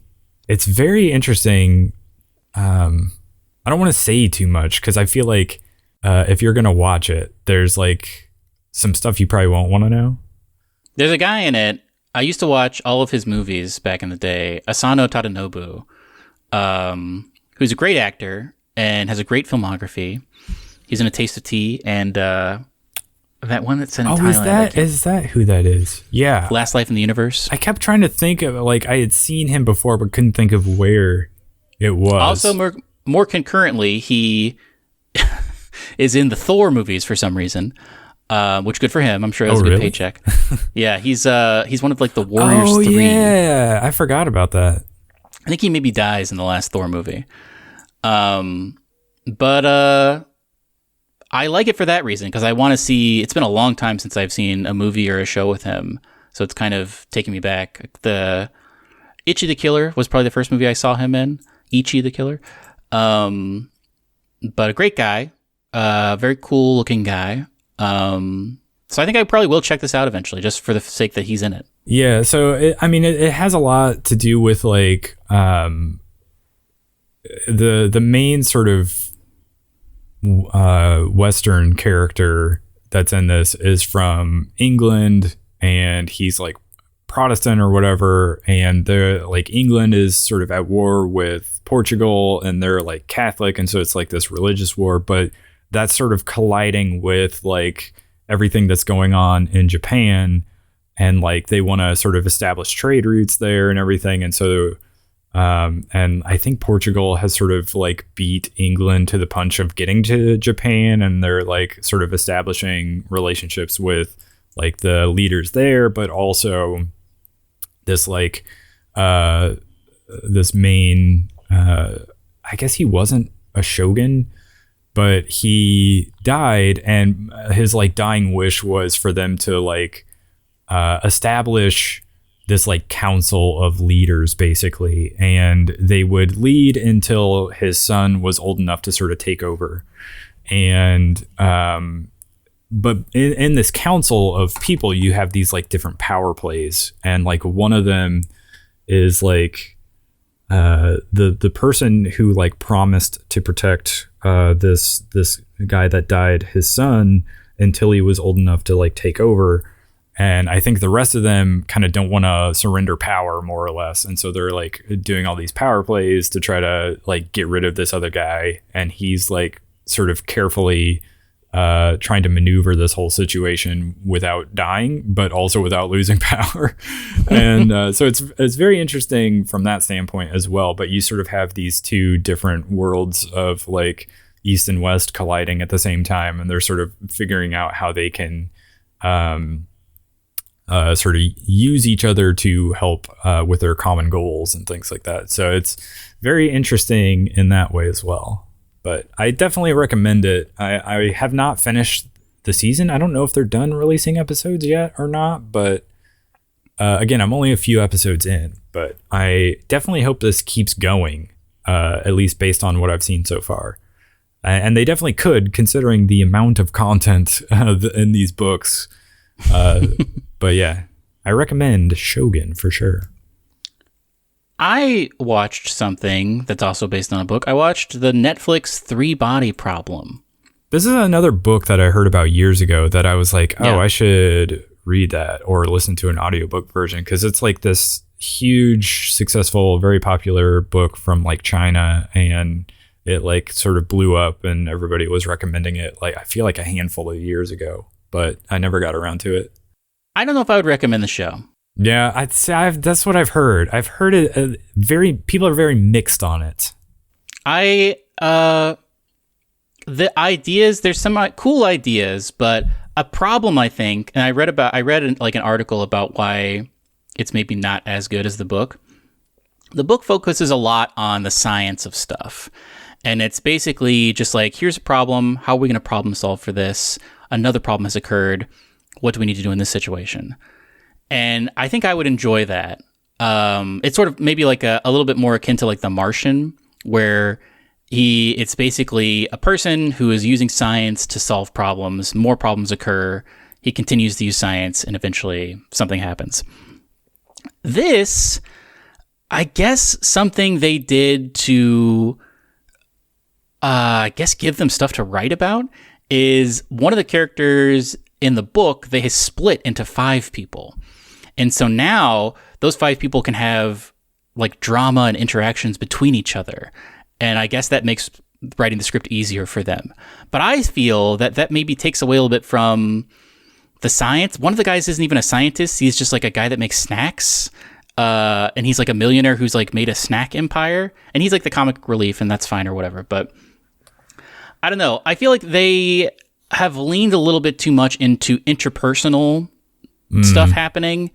it's very interesting. I don't want to say too much, because I feel like if you're going to watch it, there's like some stuff you probably won't want to know. There's a guy in it. I used to watch all of his movies back in the day. Asano Tadanobu, who's a great actor and has a great filmography. He's in A Taste of Tea, and that one that's in Thailand. Is that who that is? Yeah. Last Life in the Universe. I kept trying to think of, like, I had seen him before, but couldn't think of where it was. Also, more concurrently, he is in the Thor movies for some reason, which good for him. I'm sure he has a good paycheck. Yeah, he's one of like the Warriors 3. Yeah, I forgot about that. I think he maybe dies in the last Thor movie. But I like it for that reason, because I want to see. It's been a long time since I've seen a movie or a show with him, so it's kind of taking me back. The Ichi the Killer was probably the first movie I saw him in. Ichi the Killer, but a great guy, very cool looking guy. So I think I probably will check this out eventually, just for the sake that he's in it. Yeah, so it has a lot to do with like the main sort of Western character that's in this is from England, and he's like Protestant or whatever, and they're like England is sort of at war with Portugal, and they're like Catholic, and so it's like this religious war, but that's sort of colliding with like everything that's going on in Japan, and like they want to sort of establish trade routes there and everything, and so and I think Portugal has sort of like beat England to the punch of getting to Japan, and they're like sort of establishing relationships with like the leaders there, but also this like this main I guess he wasn't a shogun, but he died, and his like dying wish was for them to like establish this like council of leaders basically, and they would lead until his son was old enough to sort of take over. And but in this council of people, you have these like different power plays, and like one of them is like the person who like promised to protect this guy that died, his son, until he was old enough to like take over. And I think the rest of them kind of don't want to surrender power, more or less. And so they're like doing all these power plays to try to like get rid of this other guy. And he's like sort of carefully trying to maneuver this whole situation without dying, but also without losing power. And so it's very interesting from that standpoint as well. But you sort of have these two different worlds of like East and West colliding at the same time. And they're sort of figuring out how they can sort of use each other to help with their common goals and things like that. So it's very interesting in that way as well. But I definitely recommend it. I have not finished the season. I don't know if they're done releasing episodes yet or not. But again, I'm only a few episodes in. But I definitely hope this keeps going, at least based on what I've seen so far. And they definitely could, considering the amount of content in these books. But yeah, I recommend Shogun for sure. I watched something that's also based on a book. I watched the Netflix 3 Body Problem. This is another book that I heard about years ago that I was like, I should read that or listen to an audiobook version, because it's like this huge, successful, very popular book from like China, and it like sort of blew up and everybody was recommending it like I feel like a handful of years ago, but I never got around to it. I don't know if I would recommend the show. Yeah, I'd say that's what I've heard. I've heard it people are very mixed on it. The ideas, there's some cool ideas, but a problem I think, and I read like an article about why it's maybe not as good as the book. The book focuses a lot on the science of stuff. And it's basically just like, here's a problem. How are we going to problem solve for this? Another problem has occurred. What do we need to do in this situation? And I think I would enjoy that. It's sort of maybe like a little bit more akin to like The Martian, where it's basically a person who is using science to solve problems. More problems occur. He continues to use science, and eventually something happens. This, I guess, something they did to, give them stuff to write about, is one of the characters in the book, they have split into 5 people. And so now those 5 people can have like drama and interactions between each other. And I guess that makes writing the script easier for them. But I feel that maybe takes away a little bit from the science. One of the guys isn't even a scientist. He's just like a guy that makes snacks. And he's like a millionaire who's like made a snack empire. And he's like the comic relief, and that's fine or whatever. But I don't know. I feel like they have leaned a little bit too much into interpersonal stuff happening,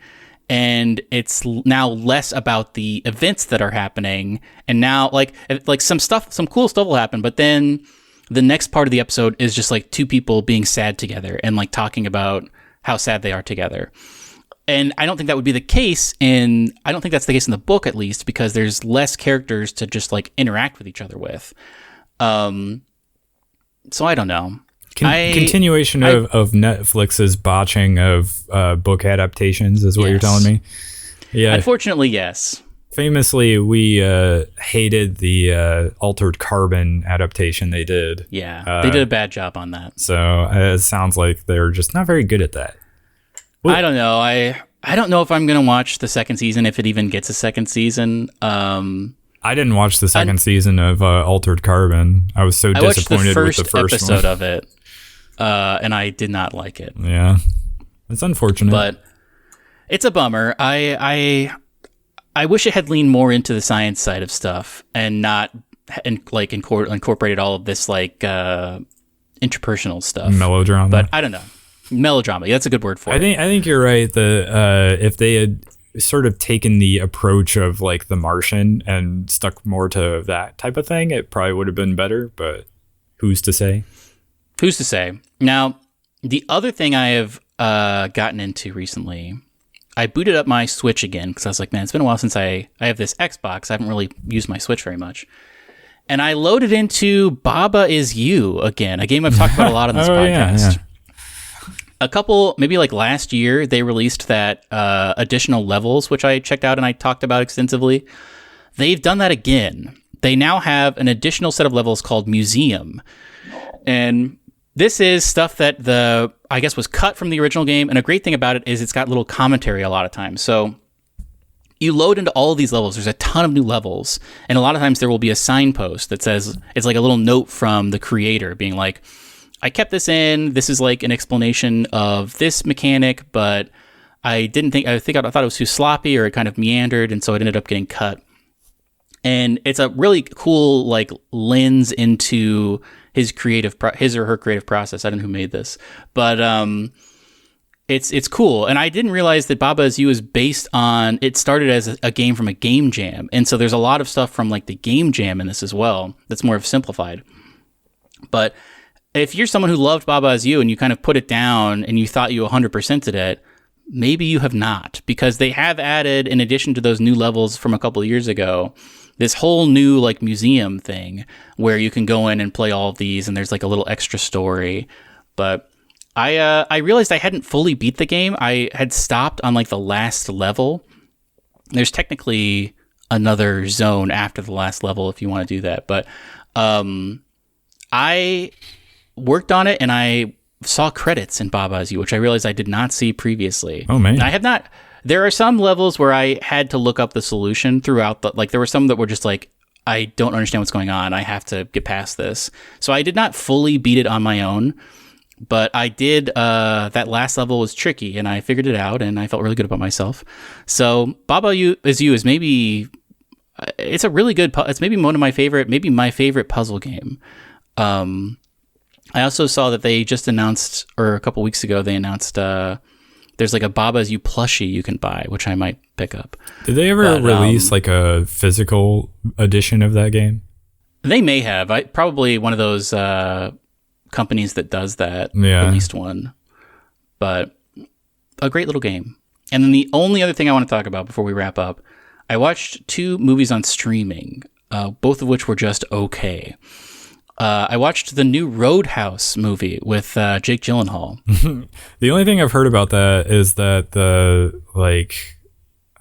and it's now less about the events that are happening. And now like some cool stuff will happen, but then the next part of the episode is just like 2 people being sad together and like talking about how sad they are together. And I don't think that would be the case I don't think that's the case in the book, at least, because there's less characters to just like interact with each other with. So I don't know. Continuation of Netflix's botching of book adaptations is what you're telling me? Yeah. Unfortunately, yes. Famously, we hated the Altered Carbon adaptation they did. Yeah, they did a bad job on that. So it sounds like they're just not very good at that. I don't know. I don't know if I'm going to watch the second season, if it even gets a second season. I didn't watch the second season of Altered Carbon. I was so disappointed with the first episode one. of it, and I did not like it. Yeah, it's unfortunate, but it's a bummer. I wish it had leaned more into the science side of stuff and not incorporated all of this interpersonal stuff, melodrama. But I don't know, melodrama. That's a good word for it. I think you're right. If they had sort of taken the approach of like The Martian and stuck more to that type of thing, it probably would have been better, but who's to say? Who's to say? Now, the other thing I have gotten into recently, I booted up my Switch again because I was like, man, it's been a while since I have this Xbox. I haven't really used my Switch very much. And I loaded into Baba Is You again, a game I've talked about a lot on this podcast. Yeah. A couple, maybe like last year, they released that additional levels, which I checked out and I talked about extensively. They've done that again. They now have an additional set of levels called Museum. And this is stuff that I guess was cut from the original game. And a great thing about it is it's got little commentary a lot of times. So you load into all of these levels. There's a ton of new levels. And a lot of times there will be a signpost that says, it's like a little note from the creator being like, I kept this in. This is like an explanation of this mechanic, but I thought it was too sloppy or it kind of meandered, and so it ended up getting cut. And it's a really cool like lens into his or her creative process. I don't know who made this, but it's cool. And I didn't realize that Baba Is You is based on. It started as a game from a game jam, and so there's a lot of stuff from like the game jam in this as well. That's more of simplified, but if you're someone who loved Baba Is You and you kind of put it down and you thought you 100%ed it, maybe you have not, because they have added, in addition to those new levels from a couple of years ago, this whole new like museum thing where you can go in and play all of these, and there's like a little extra story. But I realized I hadn't fully beat the game. I had stopped on like the last level. There's technically another zone after the last level if you want to do that, but I worked on it and I saw credits in Baba Is You, which I realized I did not see previously. Oh man. And I have not. There are some levels where I had to look up the solution throughout there were some that were just like, I don't understand what's going on. I have to get past this. So I did not fully beat it on my own, but I did. That last level was tricky and I figured it out and I felt really good about myself. So Baba Is You is maybe, it's a really good, it's maybe one of my favorite, maybe my favorite puzzle game. I also saw that they just announced, or a couple weeks ago, they announced there's like a Baba Is You plushie you can buy, which I might pick up. Did they ever release like a physical edition of that game? They may have. Probably one of those companies that does that released one. But a great little game. And then the only other thing I want to talk about before we wrap up, I watched 2 movies on streaming, both of which were just okay. I watched the new Roadhouse movie with Jake Gyllenhaal. The only thing I've heard about that is that the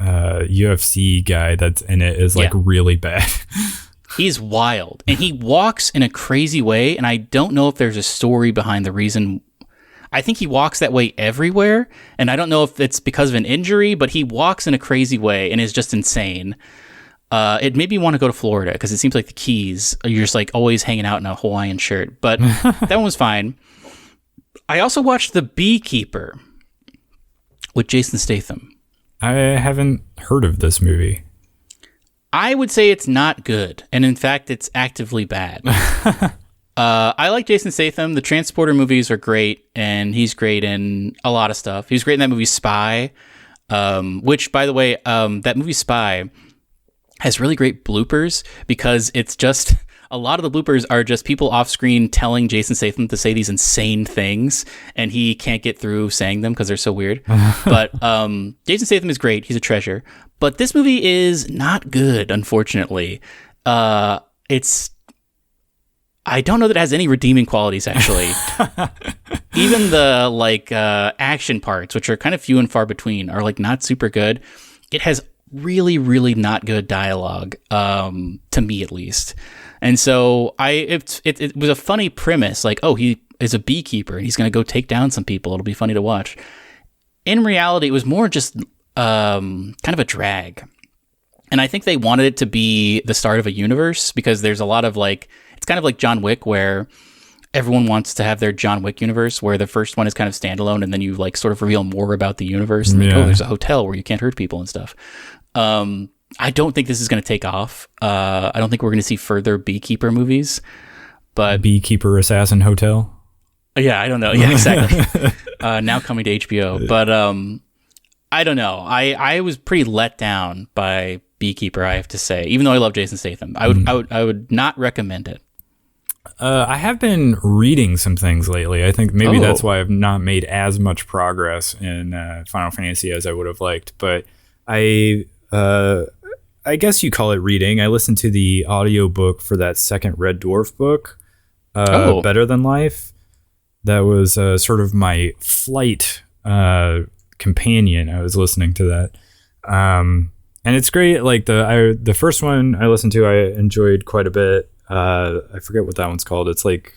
UFC guy that's in it is like really bad. He's wild and he walks in a crazy way. And I don't know if there's a story behind the reason. I think he walks that way everywhere. And I don't know if it's because of an injury, but he walks in a crazy way and is just insane. It made me want to go to Florida because it seems like the Keys, you're just like always hanging out in a Hawaiian shirt. But that one was fine. I also watched The Beekeeper with Jason Statham. I haven't heard of this movie. I would say it's not good. And in fact, it's actively bad. I like Jason Statham. The Transporter movies are great. And he's great in a lot of stuff. He was great in that movie Spy, which, by the way, that movie Spy has really great bloopers because it's just a lot of the bloopers are just people off screen telling Jason Statham to say these insane things and he can't get through saying them because they're so weird. But Jason Statham is great. He's a treasure. But this movie is not good, unfortunately. I don't know that it has any redeeming qualities, actually. Even the action parts, which are kind of few and far between, are like not super good. It has really, really not good dialogue, to me at least. And so it was a funny premise, like, oh, he is a beekeeper and he's going to go take down some people. It'll be funny to watch. in reality, it was more just kind of a drag. And I think they wanted it to be the start of a universe, because there's a lot of like, it's kind of like John Wick, where everyone wants to have their John Wick universe, where the first one is kind of standalone, and then you like sort of reveal more about the universe. And like, oh, there's a hotel where you can't hurt people and stuff. I don't think this is going to take off. I don't think we're going to see further Beekeeper movies. But Beekeeper Assassin Hotel. Yeah, I don't know. Yeah, exactly. Now coming to HBO. But I don't know. I was pretty let down by Beekeeper, I have to say. Even though I love Jason Statham, I would not recommend it. I have been reading some things lately. I think maybe that's why I've not made as much progress in Final Fantasy as I would have liked. But I guess you call it reading. I listened to the audiobook for that second Red Dwarf book, Better Than Life. That was sort of my flight companion. I was listening to that. And it's great. Like the first one I listened to, I enjoyed quite a bit. I forget what that one's called. It's like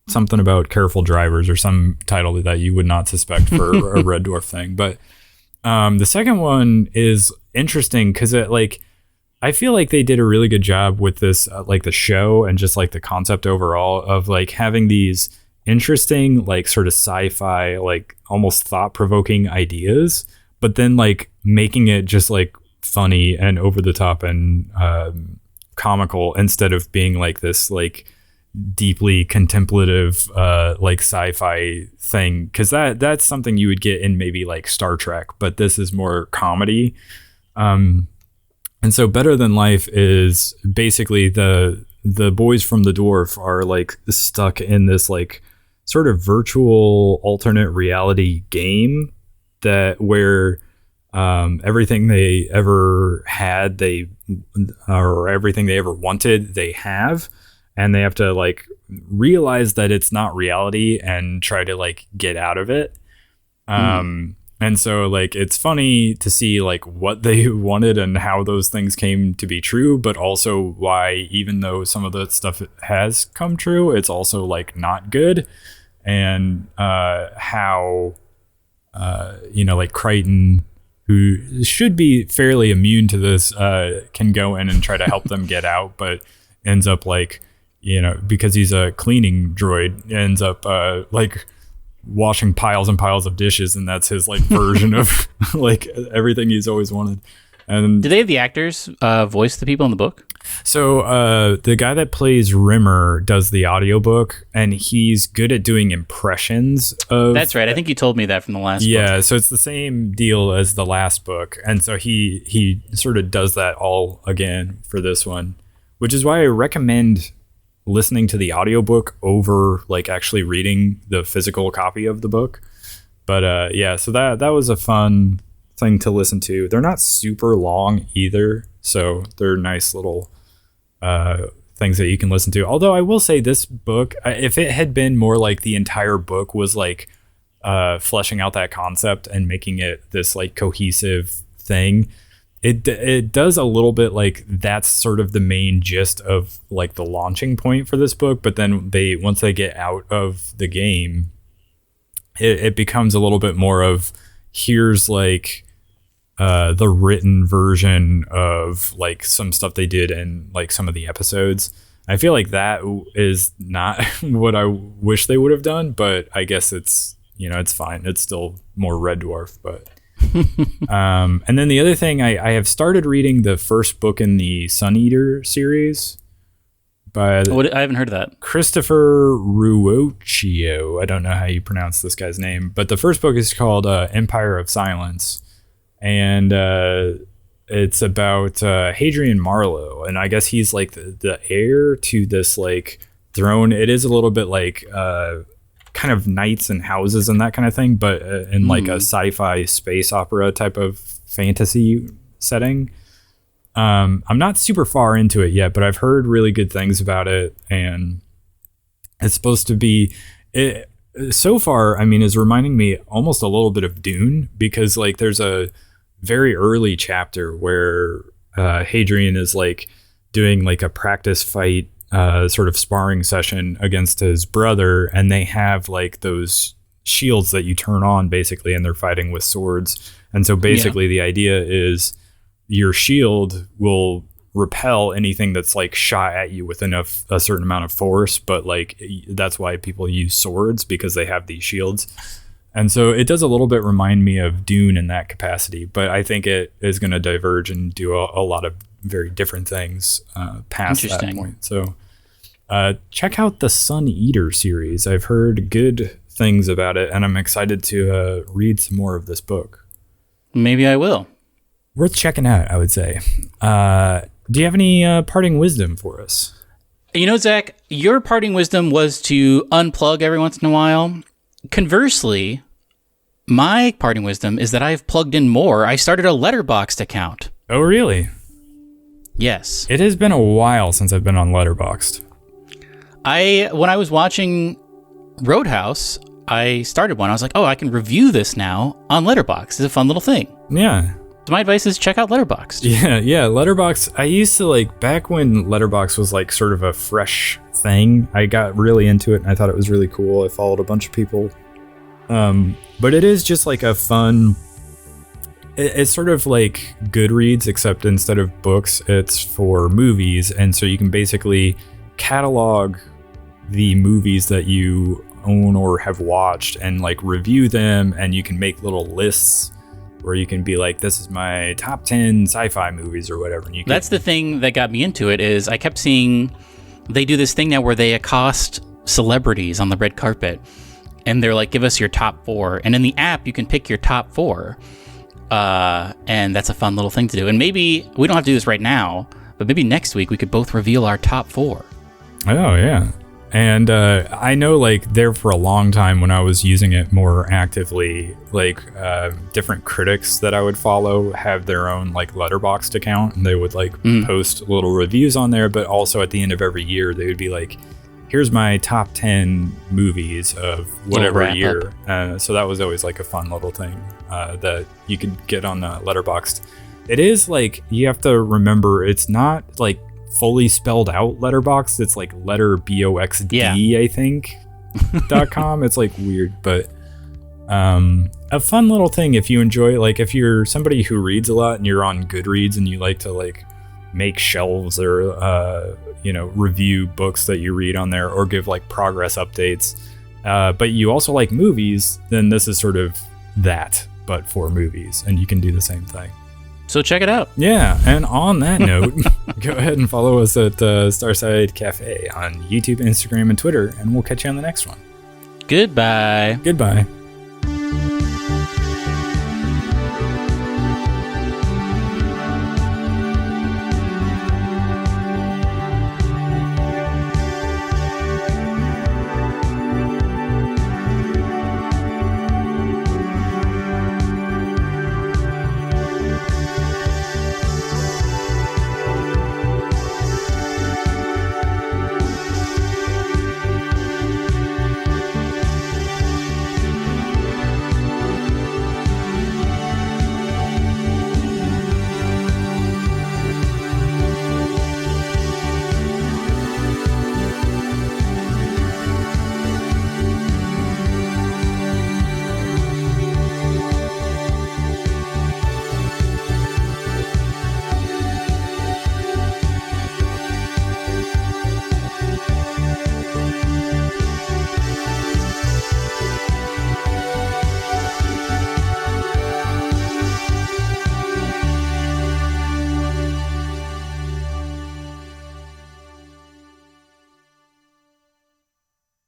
something about careful drivers or some title that you would not suspect for a Red Dwarf thing. But the second one is interesting because I feel like they did a really good job with this, like the show and just like the concept overall of like having these interesting, like sort of sci-fi, like almost thought-provoking ideas, but then like making it just like funny and over the top and comical instead of being like this like deeply contemplative like sci-fi thing, because that's something you would get in maybe like Star Trek, but this is more comedy. And so Better Than Life is basically the boys from the dwarf are like stuck in this like sort of virtual alternate reality game where everything they ever had, or everything they ever wanted, they have, and they have to like realize that it's not reality and try to like get out of it. And so like it's funny to see like what they wanted and how those things came to be true, but also why, even though some of the stuff has come true, it's also like not good. And how like Crichton, who should be fairly immune to this, can go in and try to help them get out, but ends up like, because he's a cleaning droid, ends up like washing piles and piles of dishes, and that's his like version of like everything he's always wanted. And do they have the actors voice the people in the book? So the guy that plays Rimmer does the audiobook, and he's good at doing impressions of... That's right. I think you told me that from the last book. Yeah, so it's the same deal as the last book. And so he sort of does that all again for this one, which is why I recommend listening to the audiobook over like actually reading the physical copy of the book. But yeah, so that was a fun thing to listen to. They're not super long either, so they're nice little things that you can listen to. Although I will say this book, if it had been more like the entire book was like fleshing out that concept and making it this like cohesive thing, it does a little bit like that's sort of the main gist of like the launching point for this book. But then once they get out of the game, it becomes a little bit more of here's like the written version of like some stuff they did in like some of the episodes. I feel like that is not what I wish they would have done, but I guess it's, it's fine. It's still more Red Dwarf, but and then the other thing, I have started reading the first book in the Sun Eater series by I haven't heard of that. Christopher Ruocchio. I don't know how you pronounce this guy's name, but the first book is called Empire of Silence, and it's about Hadrian Marlowe, and I guess he's like the heir to this like throne. It is a little bit like kind of knights and houses and that kind of thing, but in like a sci-fi space opera type of fantasy setting. I'm not super far into it yet, but I've heard really good things about it, and it's supposed to be so far, I mean, is reminding me almost a little bit of Dune, because like there's a very early chapter where Hadrian is like doing like a practice fight sort of sparring session against his brother, and they have like those shields that you turn on basically, and they're fighting with swords. And so basically the idea is your shield will repel anything that's like shot at you with a certain amount of force, but like that's why people use swords, because they have these shields. And so it does a little bit remind me of Dune in that capacity, but I think it is going to diverge and do a lot of very different things past that point. So check out the Sun Eater series. I've heard good things about it, and I'm excited to read some more of this book. Maybe I will. Worth checking out, I would say. Do you have any parting wisdom for us? You know, Zach, your parting wisdom was to unplug every once in a while. Conversely, my parting wisdom is that I've plugged in more. I started a Letterboxd account. Oh, really? Yes. It has been a while since I've been on Letterboxd. When I was watching Roadhouse, I started one. I was like, oh, I can review this now on Letterboxd. It's a fun little thing. Yeah. So my advice is check out Letterboxd. Yeah. Letterboxd. I used to like, back when Letterboxd was like sort of a fresh thing, I got really into it and I thought it was really cool. I followed a bunch of people. But it is just like a fun, it's sort of like Goodreads, except instead of books, it's for movies. And so you can basically catalog the movies that you own or have watched and like review them, and you can make little lists where you can be like, this is my top 10 sci-fi movies or whatever. And that's the thing that got me into it. Is I kept seeing they do this thing now where they accost celebrities on the red carpet and they're like, give us your top 4, and in the app you can pick your top 4, and that's a fun little thing to do. And maybe we don't have to do this right now, but maybe next week we could both reveal our top 4. Oh yeah. And I know, like, there for a long time when I was using it more actively, like, different critics that I would follow have their own, like, Letterboxd account, and they would, like, post little reviews on there, but also at the end of every year, they would be like, here's my top 10 movies of whatever year. So that was always, like, a fun little thing that you could get on Letterboxd. It is, like, you have to remember, it's not, like, fully spelled out Letterboxd. It's like letter BOXD, I think .com. It's like weird, but a fun little thing if you enjoy, like, if you're somebody who reads a lot and you're on Goodreads and you like to like make shelves or review books that you read on there or give like progress updates, but you also like movies, then this is sort of that, but for movies, and you can do the same thing. So check it out. Yeah, and on that note, go ahead and follow us at Starside Cafe on YouTube, Instagram, and Twitter, and we'll catch you on the next one. Goodbye. Goodbye.